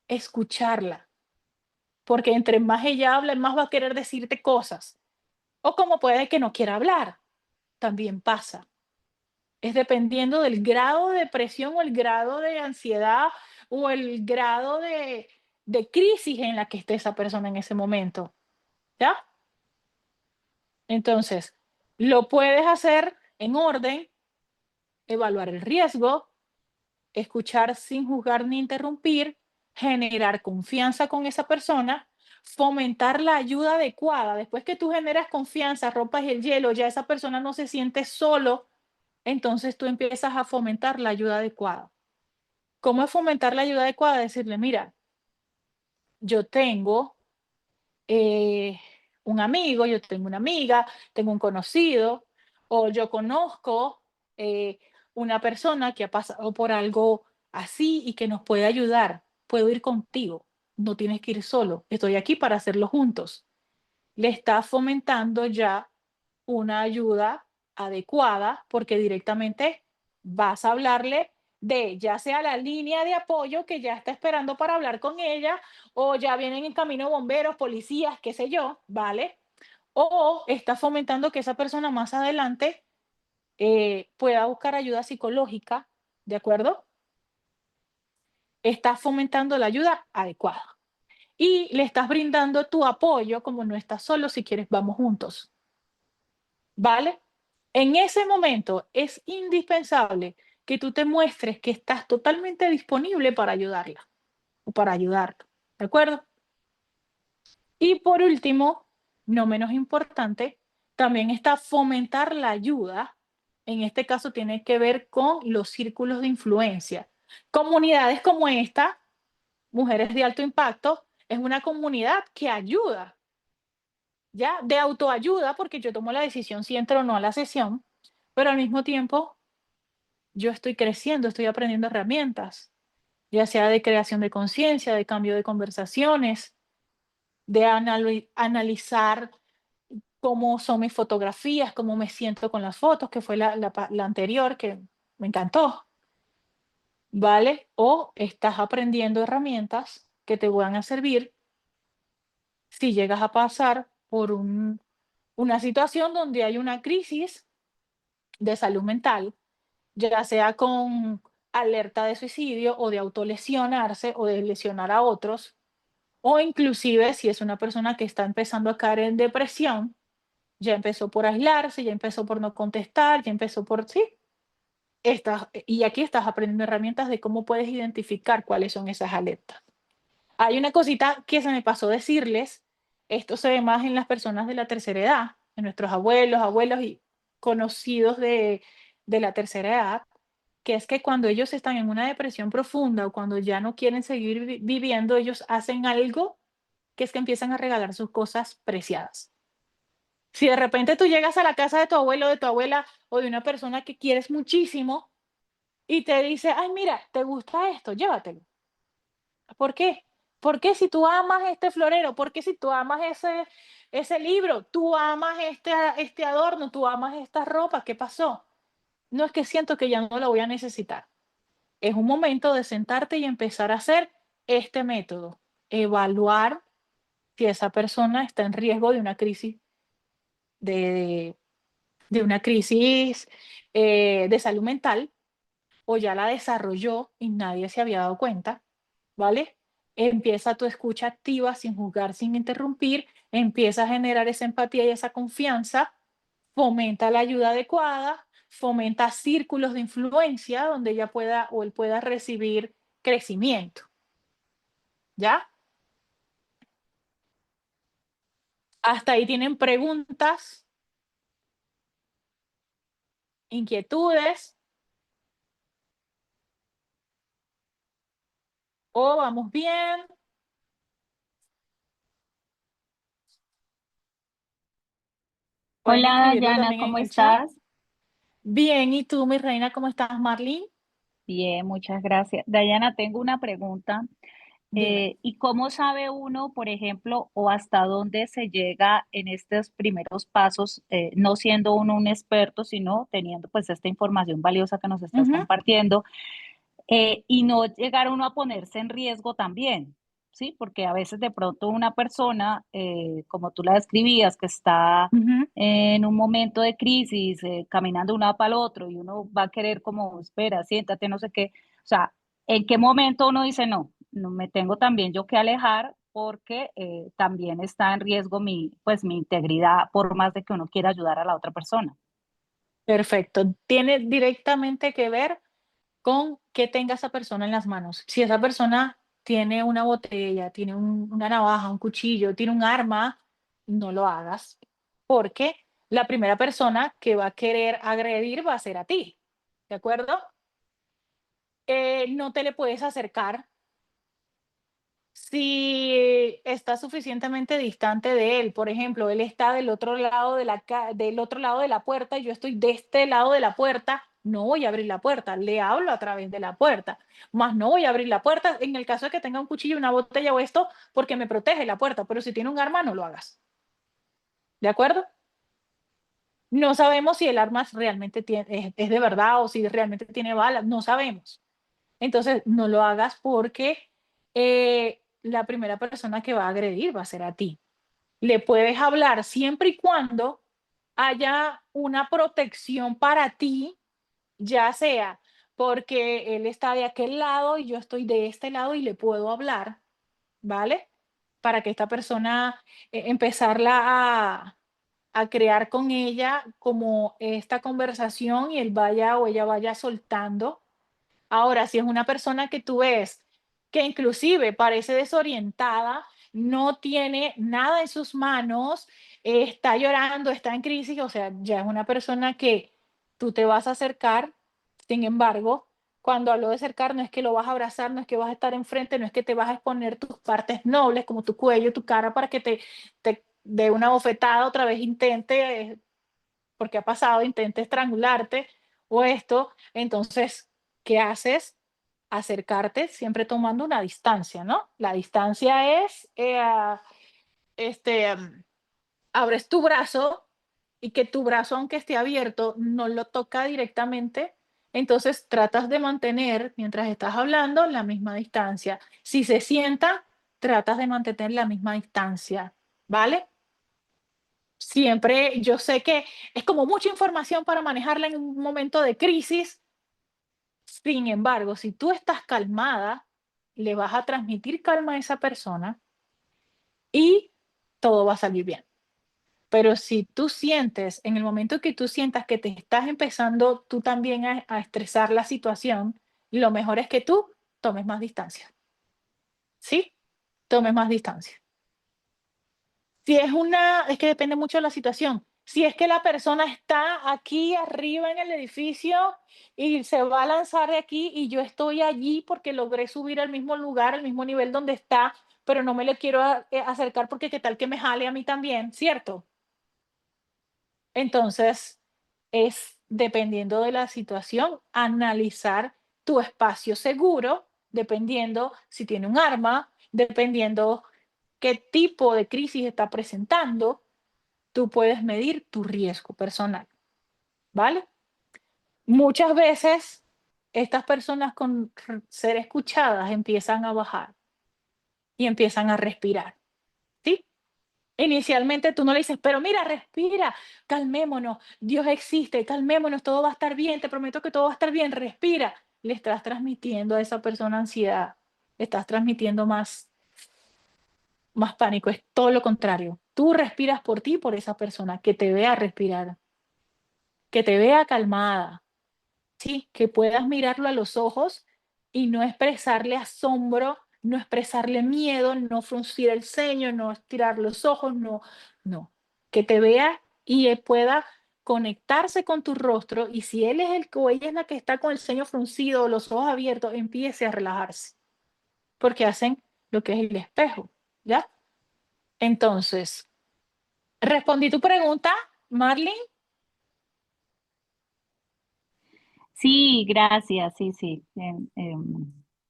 Escucharla, porque entre más ella habla, más va a querer decirte cosas. O como puede que no quiera hablar, también pasa. Es dependiendo del grado de depresión o el grado de ansiedad o el grado de crisis en la que esté esa persona en ese momento. ¿Ya? Entonces, lo puedes hacer en orden, evaluar el riesgo, escuchar sin juzgar ni interrumpir, generar confianza con esa persona, fomentar la ayuda adecuada. Después que tú generas confianza, rompas el hielo, ya esa persona no se siente solo, entonces tú empiezas a fomentar la ayuda adecuada. ¿Cómo es fomentar la ayuda adecuada? Decirle, mira, yo tengo un amigo, yo tengo una amiga, tengo un conocido, o yo conozco una persona que ha pasado por algo así y que nos puede ayudar. Puedo ir contigo, no tienes que ir solo, estoy aquí para hacerlo juntos. Le estás fomentando ya una ayuda adecuada porque directamente vas a hablarle de ya sea la línea de apoyo que ya está esperando para hablar con ella o ya vienen en camino bomberos, policías, qué sé yo, ¿vale? O está fomentando que esa persona más adelante pueda buscar ayuda psicológica, ¿de acuerdo? Estás fomentando la ayuda adecuada y le estás brindando tu apoyo como no estás solo, si quieres vamos juntos, ¿vale? En ese momento es indispensable que tú te muestres que estás totalmente disponible para ayudarla o para ayudarlo, ¿de acuerdo? Y por último, no menos importante, también está fomentar la ayuda. En este caso tiene que ver con los círculos de influencia. Comunidades como esta, Mujeres de Alto Impacto, es una comunidad que ayuda, ¿ya? De autoayuda, porque yo tomo la decisión si entro o no a la sesión, pero al mismo tiempo yo estoy creciendo, estoy aprendiendo herramientas, ya sea de creación de conciencia, de cambio de conversaciones, de analizar cómo son mis fotografías, cómo me siento con las fotos, que fue la anterior, que me encantó, ¿vale? O estás aprendiendo herramientas que te van a servir si llegas a pasar por una situación donde hay una crisis de salud mental, ya sea con alerta de suicidio o de autolesionarse o de lesionar a otros, o inclusive si es una persona que está empezando a caer en depresión, ya empezó por aislarse, ya empezó por no contestar, ya empezó por sí. Y aquí estás aprendiendo herramientas de cómo puedes identificar cuáles son esas alertas. Hay una cosita que se me pasó decirles, esto se ve más en las personas de la tercera edad, en nuestros abuelos, abuelos y conocidos de la tercera edad, que es que cuando ellos están en una depresión profunda o cuando ya no quieren seguir viviendo, ellos hacen algo que es que empiezan a regalar sus cosas preciadas. Si de repente tú llegas a la casa de tu abuelo, de tu abuela o de una persona que quieres muchísimo y te dice, ay, mira, ¿te gusta esto? Llévatelo. ¿Por qué? ¿Por qué si tú amas este florero? ¿Por qué si tú amas ese libro? ¿Tú amas este adorno? ¿Tú amas esta ropa? ¿Qué pasó? No, es que siento que ya no la voy a necesitar. Es un momento de sentarte y empezar a hacer este método. Evaluar si esa persona está en riesgo de una crisis de, de una crisis de salud mental o ya la desarrolló y nadie se había dado cuenta, ¿vale? Empieza tu escucha activa sin juzgar, sin interrumpir, empieza a generar esa empatía y esa confianza, fomenta la ayuda adecuada, fomenta círculos de influencia donde ella pueda o él pueda recibir crecimiento, ¿ya? Hasta ahí tienen preguntas, inquietudes o vamos bien. Pueden
Hola,
escribirlo
Dayana,
también
¿cómo
en el chat.
estás?
Bien, ¿y tú, mi reina, cómo estás, Marlene?
Bien, muchas gracias. Dayana, tengo una pregunta.
Dime.
¿Y cómo sabe uno, por ejemplo, o hasta dónde se llega en estos primeros pasos, no siendo uno un experto, sino teniendo pues esta información valiosa que nos estás
Ujú,
compartiendo? Y no llegar uno a ponerse en riesgo también, ¿sí? Porque a veces de pronto una persona, como tú la describías, que está
ujú.
en un momento de crisis, caminando de un lado para el otro, y uno va a querer como, espera, siéntate, no sé qué. O sea, ¿en qué momento uno dice, no, no me tengo también yo que alejar porque también está en riesgo pues, mi integridad, por más de que uno quiera ayudar a la otra persona?
Perfecto. Tiene directamente que ver con qué tenga esa persona en las manos. Si esa persona tiene una botella, tiene una navaja, un cuchillo, tiene un arma, no lo hagas, porque la primera persona que va a querer agredir va a ser a ti, ¿de acuerdo? No te le puedes acercar si está suficientemente distante de él. Por ejemplo, él está del otro lado de del otro lado de la puerta y yo estoy de este lado de la puerta, no voy a abrir la puerta, le hablo a través de la puerta, más no voy a abrir la puerta en el caso de que tenga un cuchillo, una botella o esto, porque me protege la puerta, pero si tiene un arma, no lo hagas. ¿De acuerdo? No sabemos si el arma realmente es de verdad o si realmente tiene balas, no sabemos. Entonces, no lo hagas porque la primera persona que va a agredir va a ser a ti. Le puedes hablar siempre y cuando haya una protección para ti, ya sea porque él está de aquel lado y yo estoy de este lado y le puedo hablar, ¿vale? Para que esta persona empezarla a crear con ella como esta conversación y él vaya o ella vaya soltando. Ahora, si es una persona que tú ves que inclusive parece desorientada, no tiene nada en sus manos, está llorando, está en crisis, o sea, ya es una persona que tú te vas a acercar. Sin embargo, cuando hablo de acercar, no es que lo vas a abrazar, no es que vas a estar enfrente, no es que te vas a exponer tus partes nobles, como tu cuello, tu cara, para que te dé una bofetada, otra vez intente, porque ha pasado, intente estrangularte o esto. Entonces, ¿qué haces? Acercarte siempre tomando una distancia, ¿no? La distancia es, este, abres tu brazo y que tu brazo, aunque esté abierto, no lo toca directamente. Entonces tratas de mantener, mientras estás hablando, la misma distancia. Si se sienta, tratas de mantener la misma distancia, ¿vale? Siempre, yo sé que es como mucha información para manejarla en un momento de crisis. Sin embargo, si tú estás calmada, le vas a transmitir calma a esa persona y todo va a salir bien. Pero si tú sientes, en el momento que tú sientas que te estás empezando tú también a estresar la situación, lo mejor es que tú tomes más distancia. ¿Sí? Tomes más distancia. Si es es que depende mucho de la situación. Si es que la persona está aquí arriba en el edificio y se va a lanzar de aquí y yo estoy allí porque logré subir al mismo lugar, al mismo nivel donde está, pero no me le quiero acercar porque qué tal que me jale a mí también, ¿cierto? Entonces, es dependiendo de la situación, analizar tu espacio seguro, dependiendo si tiene un arma, dependiendo qué tipo de crisis está presentando, tú puedes medir tu riesgo personal, ¿vale? Muchas veces estas personas con ser escuchadas empiezan a bajar y empiezan a respirar, ¿sí? Inicialmente tú no le dices, pero mira, respira, calmémonos, Dios existe, calmémonos, todo va a estar bien, te prometo que todo va a estar bien, respira. Le estás transmitiendo a esa persona ansiedad, le estás transmitiendo más pánico, es todo lo contrario. Tú respiras por ti y por esa persona, que te vea respirar, que te vea calmada, ¿sí? Que puedas mirarlo a los ojos y no expresarle asombro, no expresarle miedo, no fruncir el ceño, no estirar los ojos, no, no. Que te vea y él pueda conectarse con tu rostro y si él es el que o ella es la que está con el ceño fruncido o los ojos abiertos, empiece a relajarse, porque hacen lo que es el espejo, ¿ya? Entonces, respondí tu pregunta, Marlene.
Sí, gracias, sí, sí.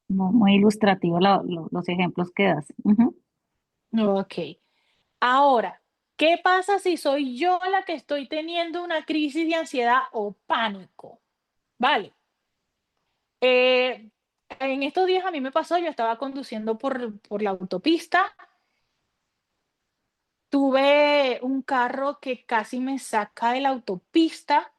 Muy ilustrativo los ejemplos que das. Ujú.
Ok. Ahora, ¿qué pasa si soy yo la que estoy teniendo una crisis de ansiedad o pánico? Vale. En estos días a mí me pasó, yo estaba conduciendo por la autopista, tuve un carro que casi me saca de la autopista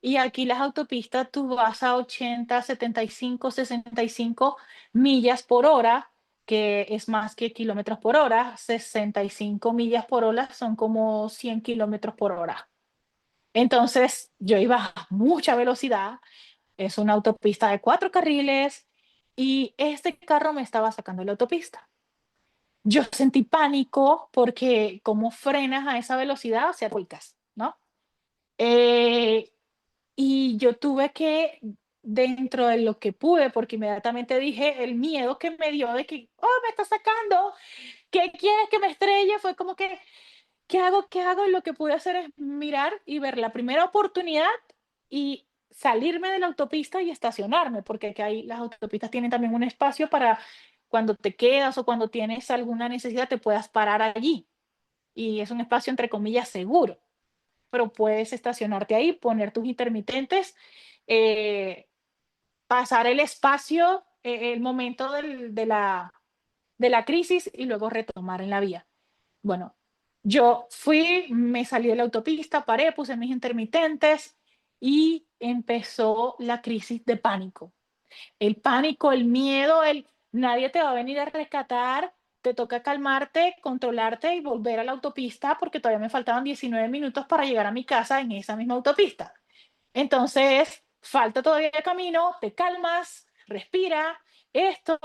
y aquí las autopistas tú vas a 80, 75, 65 millas por hora, que es más que kilómetros por hora. 65 millas por hora son como 100 kilómetros por hora. Entonces yo iba a mucha velocidad, es una autopista de 4 carriles y este carro me estaba sacando de la autopista. Yo sentí pánico porque cómo frenas a esa velocidad, o sea, vuelcas, ¿no? Eh, y yo tuve que, dentro de lo que pude, porque inmediatamente dije, el miedo que me dio de que, oh, me está sacando, ¿qué quieres que me estrelle? Fue como que, ¿qué hago? ¿Qué hago? Y lo que pude hacer es mirar y ver la primera oportunidad y salirme de la autopista y estacionarme, porque aquí las autopistas tienen también un espacio para cuando te quedas o cuando tienes alguna necesidad te puedas parar allí. Y es un espacio entre comillas seguro, pero puedes estacionarte ahí, poner tus intermitentes, eh, pasar el espacio, el momento de la crisis y luego retomar en la vía. Bueno, yo fui, me salí de la autopista, paré, puse mis intermitentes y empezó la crisis de pánico. El pánico, el miedo, el nadie te va a venir a rescatar, te toca calmarte, controlarte y volver a la autopista porque todavía me faltaban 19 minutos para llegar a mi casa en esa misma autopista. Entonces, falta todavía camino, te calmas, respira, esto,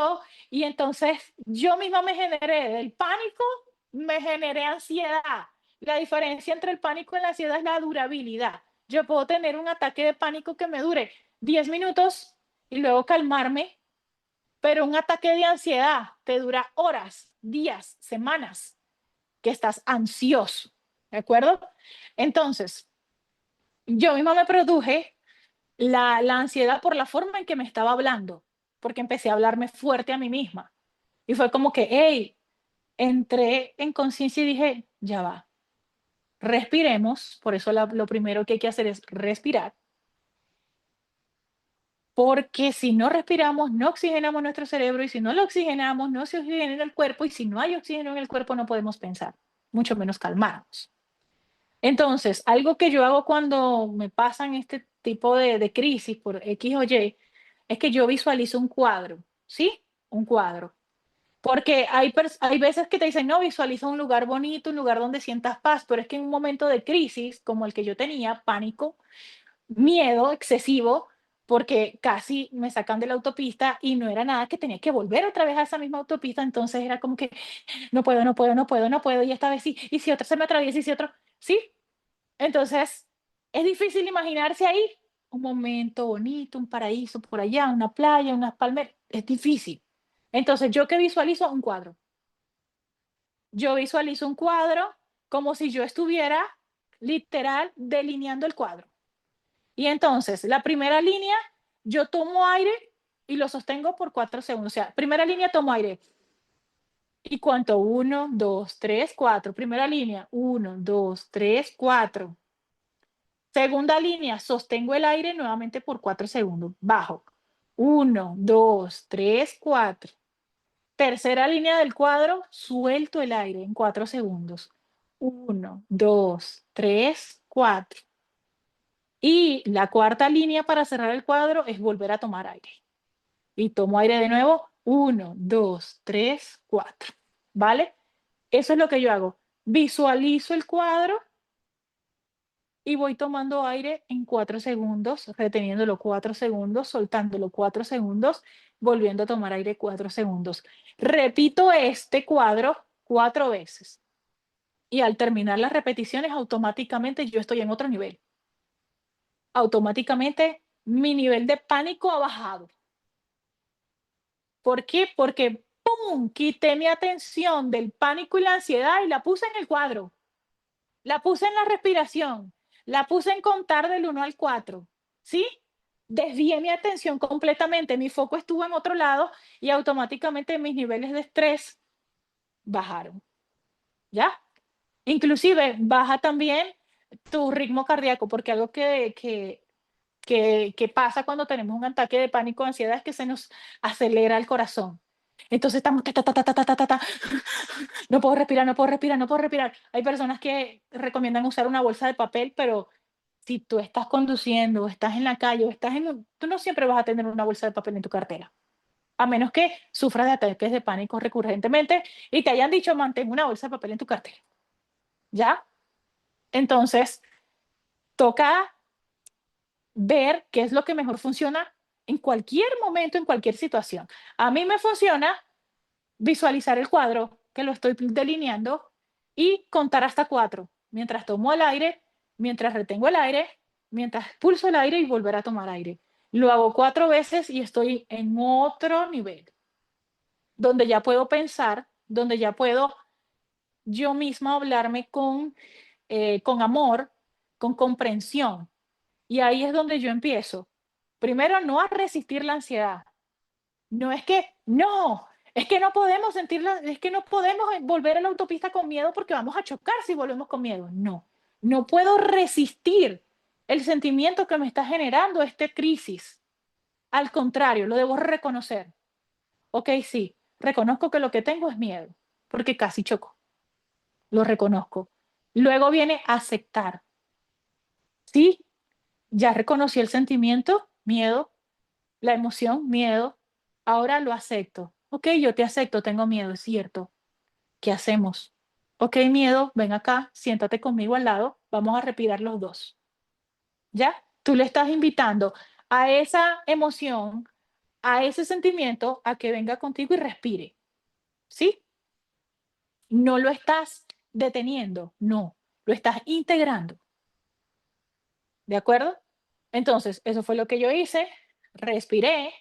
y entonces yo misma me generé del pánico, me generé ansiedad. La diferencia entre el pánico y la ansiedad es la durabilidad. Yo puedo tener un ataque de pánico que me dure 10 minutos y luego calmarme, pero un ataque de ansiedad te dura horas, días, semanas, que estás ansioso, ¿de acuerdo? Entonces, yo misma me produje la ansiedad por la forma en que me estaba hablando, porque empecé a hablarme fuerte a mí misma. Y fue como que, hey, entré en conciencia y dije, ya va, respiremos, por eso lo primero que hay que hacer es respirar, porque si no respiramos, no oxigenamos nuestro cerebro y si no lo oxigenamos, no se oxigena el cuerpo y si no hay oxígeno en el cuerpo no podemos pensar, mucho menos calmarnos. Entonces, algo que yo hago cuando me pasan este tipo de crisis por X o Y, es que yo visualizo un cuadro, ¿sí? Un cuadro. Porque hay veces que te dicen, no, visualiza un lugar bonito, un lugar donde sientas paz, pero es que en un momento de crisis como el que yo tenía, pánico, miedo excesivo, porque casi me sacan de la autopista y no era nada que tenía que volver otra vez a esa misma autopista, entonces era como que no puedo, no puedo, no puedo, no puedo, y esta vez sí, y si otro se me atraviesa, y si otro, sí, entonces, es difícil imaginarse ahí un momento bonito, un paraíso por allá, una playa, unas palmeras. Es difícil. Entonces, ¿yo qué visualizo? Un cuadro. Yo visualizo un cuadro como si yo estuviera literal delineando el cuadro. Y entonces, la primera línea, yo tomo aire y lo sostengo por 4 segundos. O sea, primera línea, tomo aire. ¿Y cuánto? 1, 2, 3, 4. Primera línea, 1, 2, 3, 4. Segunda línea, sostengo el aire nuevamente por 4 segundos. Bajo. 1, 2, 3, 4. Tercera línea del cuadro, suelto el aire en 4 segundos. 1, 2, 3, 4. Y la cuarta línea para cerrar el cuadro es volver a tomar aire. Y tomo aire de nuevo. 1, 2, 3, 4. ¿Vale? Eso es lo que yo hago. Visualizo el cuadro y voy tomando aire en 4 segundos, reteniéndolo 4 segundos, soltándolo 4 segundos, volviendo a tomar aire 4 segundos. Repito este cuadro 4 veces y al terminar las repeticiones automáticamente yo estoy en otro nivel. Automáticamente mi nivel de pánico ha bajado. ¿Por qué? Porque ¡pum! Quité mi atención del pánico y la ansiedad y la puse en el cuadro. La puse en la respiración, la puse en contar del 1 al 4, ¿sí? Desvié mi atención completamente, mi foco estuvo en otro lado y automáticamente mis niveles de estrés bajaron, ¿ya? Inclusive baja también tu ritmo cardíaco, porque algo que pasa cuando tenemos un ataque de pánico o ansiedad es que se nos acelera el corazón. Entonces estamos ta, ta, ta, ta, ta, ta, ta, ta. No puedo respirar, no puedo respirar, no puedo respirar. Hay personas que recomiendan usar una bolsa de papel, pero si tú estás conduciendo, o estás en la calle, o estás tú no siempre vas a tener una bolsa de papel en tu cartera, a menos que sufras de ataques de pánico recurrentemente y te hayan dicho mantén una bolsa de papel en tu cartera. ¿Ya? Entonces, toca ver qué es lo que mejor funciona en cualquier momento, en cualquier situación. A mí me funciona visualizar el cuadro que lo estoy delineando y contar hasta 4, mientras tomo el aire, mientras retengo el aire, mientras expulso el aire y volver a tomar aire. Lo hago 4 veces y estoy en otro nivel, donde ya puedo pensar, donde ya puedo yo misma hablarme con amor, con comprensión. Y ahí es donde yo empiezo. Primero, no a resistir la ansiedad. No es que, no, es que no podemos sentirla, es que no podemos volver a la autopista con miedo porque vamos a chocar si volvemos con miedo. No, no puedo resistir el sentimiento que me está generando esta crisis. Al contrario, lo debo reconocer. Ok, sí, reconozco que lo que tengo es miedo, porque casi choco. Lo reconozco. Luego viene aceptar. Sí, ya reconocí el sentimiento, miedo, la emoción, miedo. Ahora lo acepto. Ok, yo te acepto, tengo miedo, es cierto. ¿Qué hacemos? Ok, miedo, ven acá, siéntate conmigo al lado, vamos a respirar los dos. ¿Ya? Tú le estás invitando a esa emoción, a ese sentimiento, a que venga contigo y respire. ¿Sí? No lo estás deteniendo, no, lo estás integrando. ¿De acuerdo? Entonces, eso fue lo que yo hice, respiré,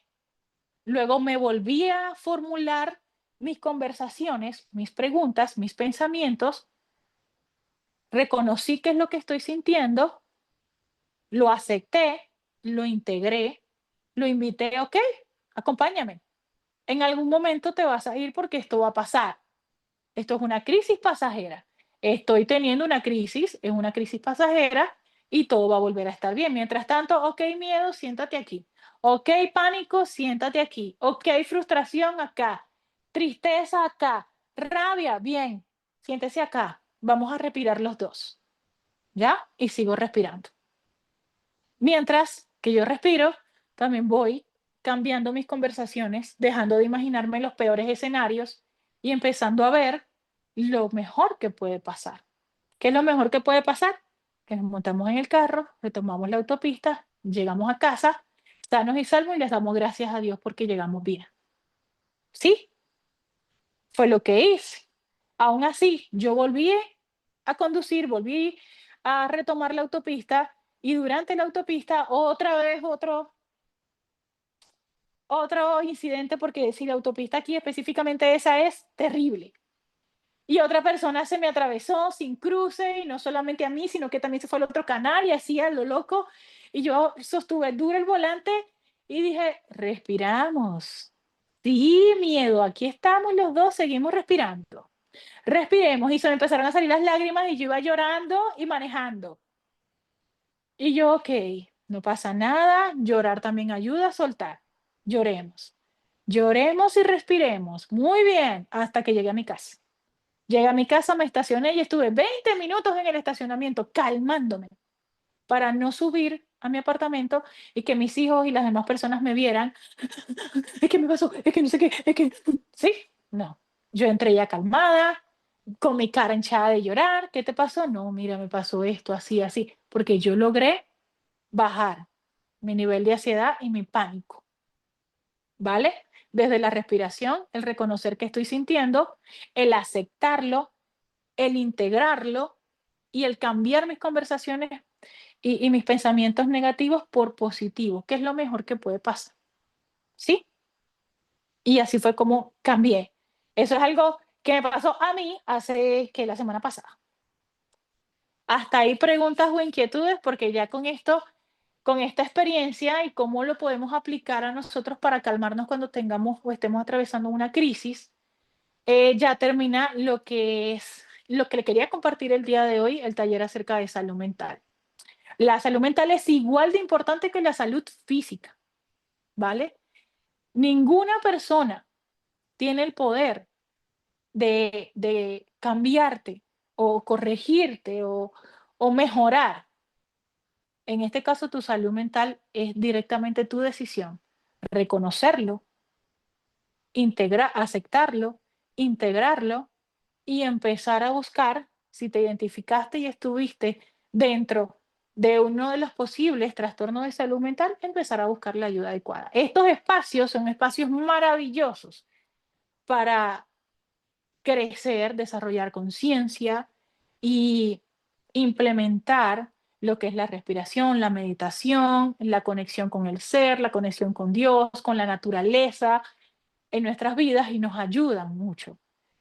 luego me volví a formular mis conversaciones, mis preguntas, mis pensamientos, reconocí qué es lo que estoy sintiendo, lo acepté, lo integré, lo invité, ok, acompáñame. En algún momento te vas a ir porque esto va a pasar. Esto es una crisis pasajera. Estoy teniendo una crisis, es una crisis pasajera y todo va a volver a estar bien. Mientras tanto, ok, miedo, siéntate aquí. Ok, pánico, siéntate aquí. Ok, frustración acá. Tristeza acá. Rabia, bien. Siéntese acá. Vamos a respirar los dos. ¿Ya? Y sigo respirando. Mientras que yo respiro, también voy cambiando mis conversaciones, dejando de imaginarme los peores escenarios y empezando a ver lo mejor que puede pasar. ¿Qué es lo mejor que puede pasar? Que nos montamos en el carro, retomamos la autopista, llegamos a casa, sanos y salvos y les damos gracias a Dios porque llegamos bien. Sí, fue lo que hice. Aún así, yo volví a conducir, volví a retomar la autopista y durante la autopista otra vez otro incidente, porque si la autopista aquí específicamente esa es terrible. Y otra persona se me atravesó sin cruce y no solamente a mí, sino que también se fue al otro canal y hacía lo loco. Y yo sostuve duro el volante y dije, respiramos. Sí, miedo, aquí estamos los dos, seguimos respirando. Respiremos y se me empezaron a salir las lágrimas y yo iba llorando y manejando. Y yo, ok, no pasa nada, llorar también ayuda a soltar. Lloremos. Lloremos y respiremos. Muy bien, hasta que llegué a mi casa. Llegué a mi casa, me estacioné y estuve 20 minutos en el estacionamiento calmándome para no subir a mi apartamento y que mis hijos y las demás personas me vieran. Es que me pasó, es que no sé qué, es que... Sí, no. Yo entré ya calmada, con mi cara hinchada de llorar. ¿Qué te pasó? No, mira, me pasó esto, así, así. Porque yo logré bajar mi nivel de ansiedad y mi pánico, ¿vale? Desde la respiración, el reconocer que estoy sintiendo, el aceptarlo, el integrarlo y el cambiar mis conversaciones y mis pensamientos negativos por positivos, que es lo mejor que puede pasar, ¿sí? Y así fue como cambié. Eso es algo que me pasó a mí hace que la semana pasada. Hasta ahí preguntas o inquietudes, porque ya con esto, con esta experiencia y cómo lo podemos aplicar a nosotros para calmarnos cuando tengamos o estemos atravesando una crisis, ya termina lo que es lo que le quería compartir el día de hoy, el taller acerca de salud mental. La salud mental es igual de importante que la salud física, ¿vale? Ninguna persona tiene el poder de cambiarte o corregirte o mejorar. En este caso, tu salud mental es directamente tu decisión. Reconocerlo, aceptarlo, integrarlo y empezar a buscar si te identificaste y estuviste dentro de uno de los posibles trastornos de salud mental, empezar a buscar la ayuda adecuada. Estos espacios son espacios maravillosos para crecer, desarrollar conciencia y implementar lo que es la respiración, la meditación, la conexión con el ser, la conexión con Dios, con la naturaleza en nuestras vidas y nos ayudan mucho.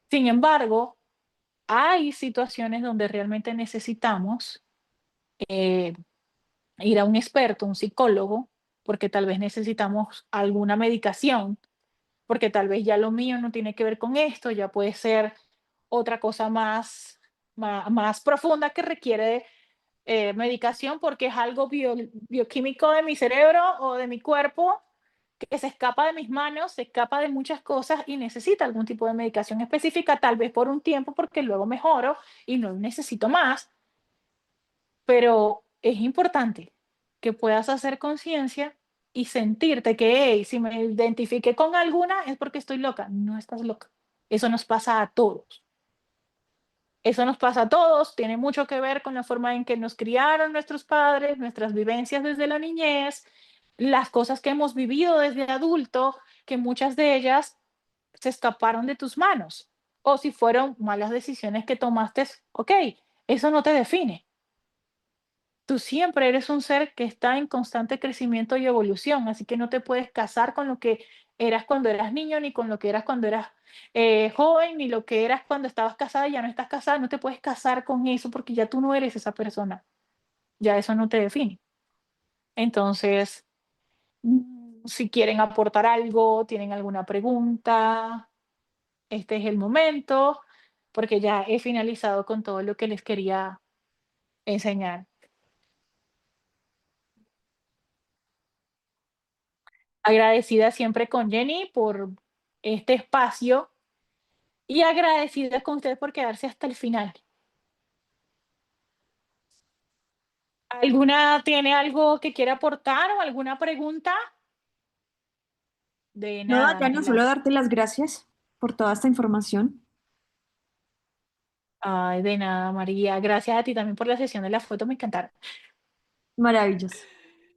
Sin embargo, hay situaciones donde realmente necesitamos ir a un experto, un psicólogo, porque tal vez necesitamos alguna medicación, porque tal vez ya lo mío no tiene que ver con esto, ya puede ser otra cosa más profunda que requiere medicación porque es algo bioquímico de mi cerebro o de mi cuerpo que se escapa de mis manos, se escapa de muchas cosas y necesita algún tipo de medicación específica, tal vez por un tiempo porque luego mejoro y no necesito más, pero es importante que puedas hacer conciencia y sentirte que hey, si me identifique con alguna es porque estoy loca. No estás loca. Eso nos pasa a todos. Eso nos pasa a todos, tiene mucho que ver con la forma en que nos criaron nuestros padres, nuestras vivencias desde la niñez, las cosas que hemos vivido desde adulto, que muchas de ellas se escaparon de tus manos. O si fueron malas decisiones que tomaste, ok, eso no te define. Tú siempre eres un ser que está en constante crecimiento y evolución, así que no te puedes casar con lo que eras cuando eras niño, ni con lo que eras cuando eras joven, ni lo que eras cuando estabas casada y ya no estás casada. No te puedes casar con eso porque ya tú no eres esa persona, ya eso no te define. Entonces, si quieren aportar algo, tienen alguna pregunta, este es el momento, porque ya he finalizado con todo lo que les quería enseñar. Agradecida siempre con Jenny por este espacio y agradecida con usted por quedarse hasta el final. ¿Alguna tiene algo que quiera aportar o alguna pregunta? De
No,
nada,
Dayana,
Ángela.
solo darte las gracias por toda esta información.
Ay, de nada, María. Gracias a ti también por la sesión de la foto, me encantaron.
Maravilloso.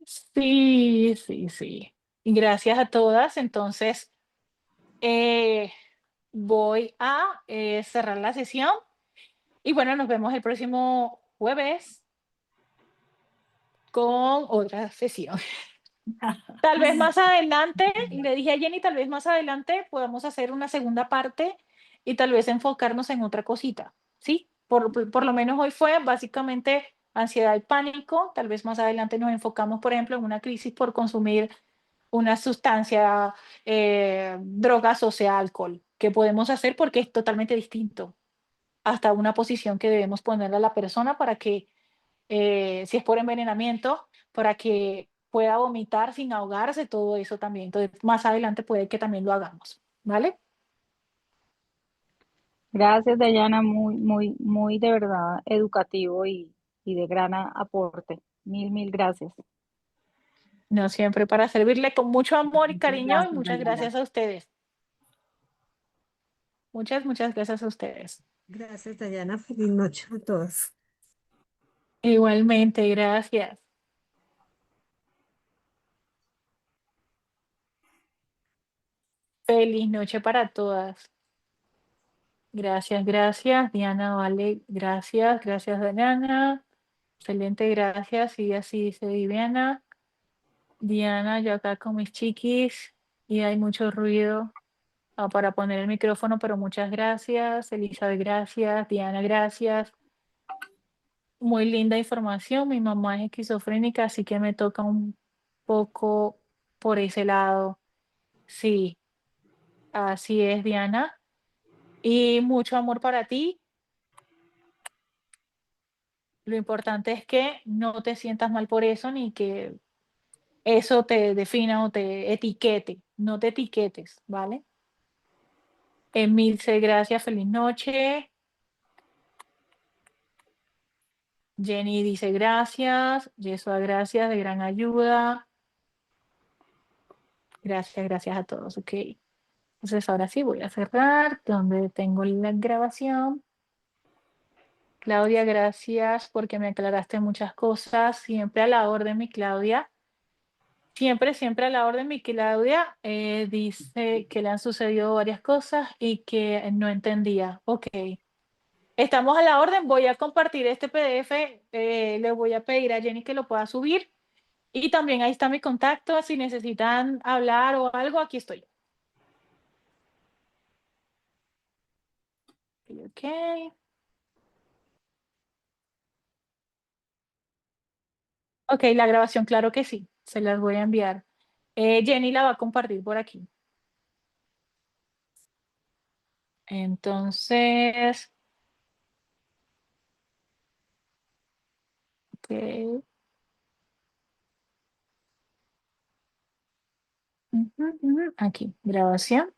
Sí, sí, sí. Y gracias a todas. Entonces, eh, voy a cerrar la sesión y bueno, nos vemos el próximo jueves con otra sesión. Tal vez más adelante, le dije a Jenny, tal vez más adelante podamos hacer una segunda parte y tal vez enfocarnos en otra cosita, ¿sí? Por lo menos hoy fue básicamente ansiedad y pánico, tal vez más adelante nos enfocamos, por ejemplo, en una crisis por consumir una sustancia, drogas o sea alcohol. ¿Qué podemos hacer? Porque es totalmente distinto hasta una posición que debemos ponerle a la persona para que si es por envenenamiento, para que pueda vomitar sin ahogarse, todo eso también. Entonces, más adelante puede que también lo hagamos, ¿vale?
Gracias, Dayana, muy, muy, muy de verdad educativo y de gran aporte. Mil, mil gracias.
No siempre para servirle con mucho amor y
Muchas
cariño y
gracias,
muchas
Dayana.
gracias a ustedes. Muchas, muchas gracias a ustedes.
Gracias, Dayana. Feliz noche a todos.
Igualmente, gracias. Feliz noche para todas. Gracias, gracias. Diana, vale, gracias, gracias, Diana. Excelente, gracias. Y así dice Viviana. Diana, yo acá con mis chiquis y hay mucho ruido para poner el micrófono, pero muchas gracias. Elizabeth, gracias. Diana, gracias. Muy linda información. Mi mamá es esquizofrénica, así que me toca un poco por ese lado. Sí, así es, Diana. Y mucho amor para ti. Lo importante es que no te sientas mal por eso, ni que eso te defina o te etiquete. No te etiquetes, ¿vale? Emilce, gracias, feliz noche. Jenny dice gracias. Yesua, gracias, de gran ayuda. Gracias, gracias a todos, ok. Entonces ahora sí voy a cerrar donde tengo la grabación. Claudia, gracias porque me aclaraste muchas cosas. Siempre a la orden, mi Claudia. Siempre, siempre a la orden, mi Claudia. Dice que le han sucedido varias cosas y que no entendía. Ok. Estamos a la orden. Voy a compartir este PDF. Le voy a pedir a Jenny que lo pueda subir. Y también ahí está mi contacto. Si necesitan hablar o algo, aquí estoy. Ok. Ok, la grabación, claro que sí, se las voy a enviar. Jenny la va a compartir por aquí. Entonces, ok. Aquí, grabación.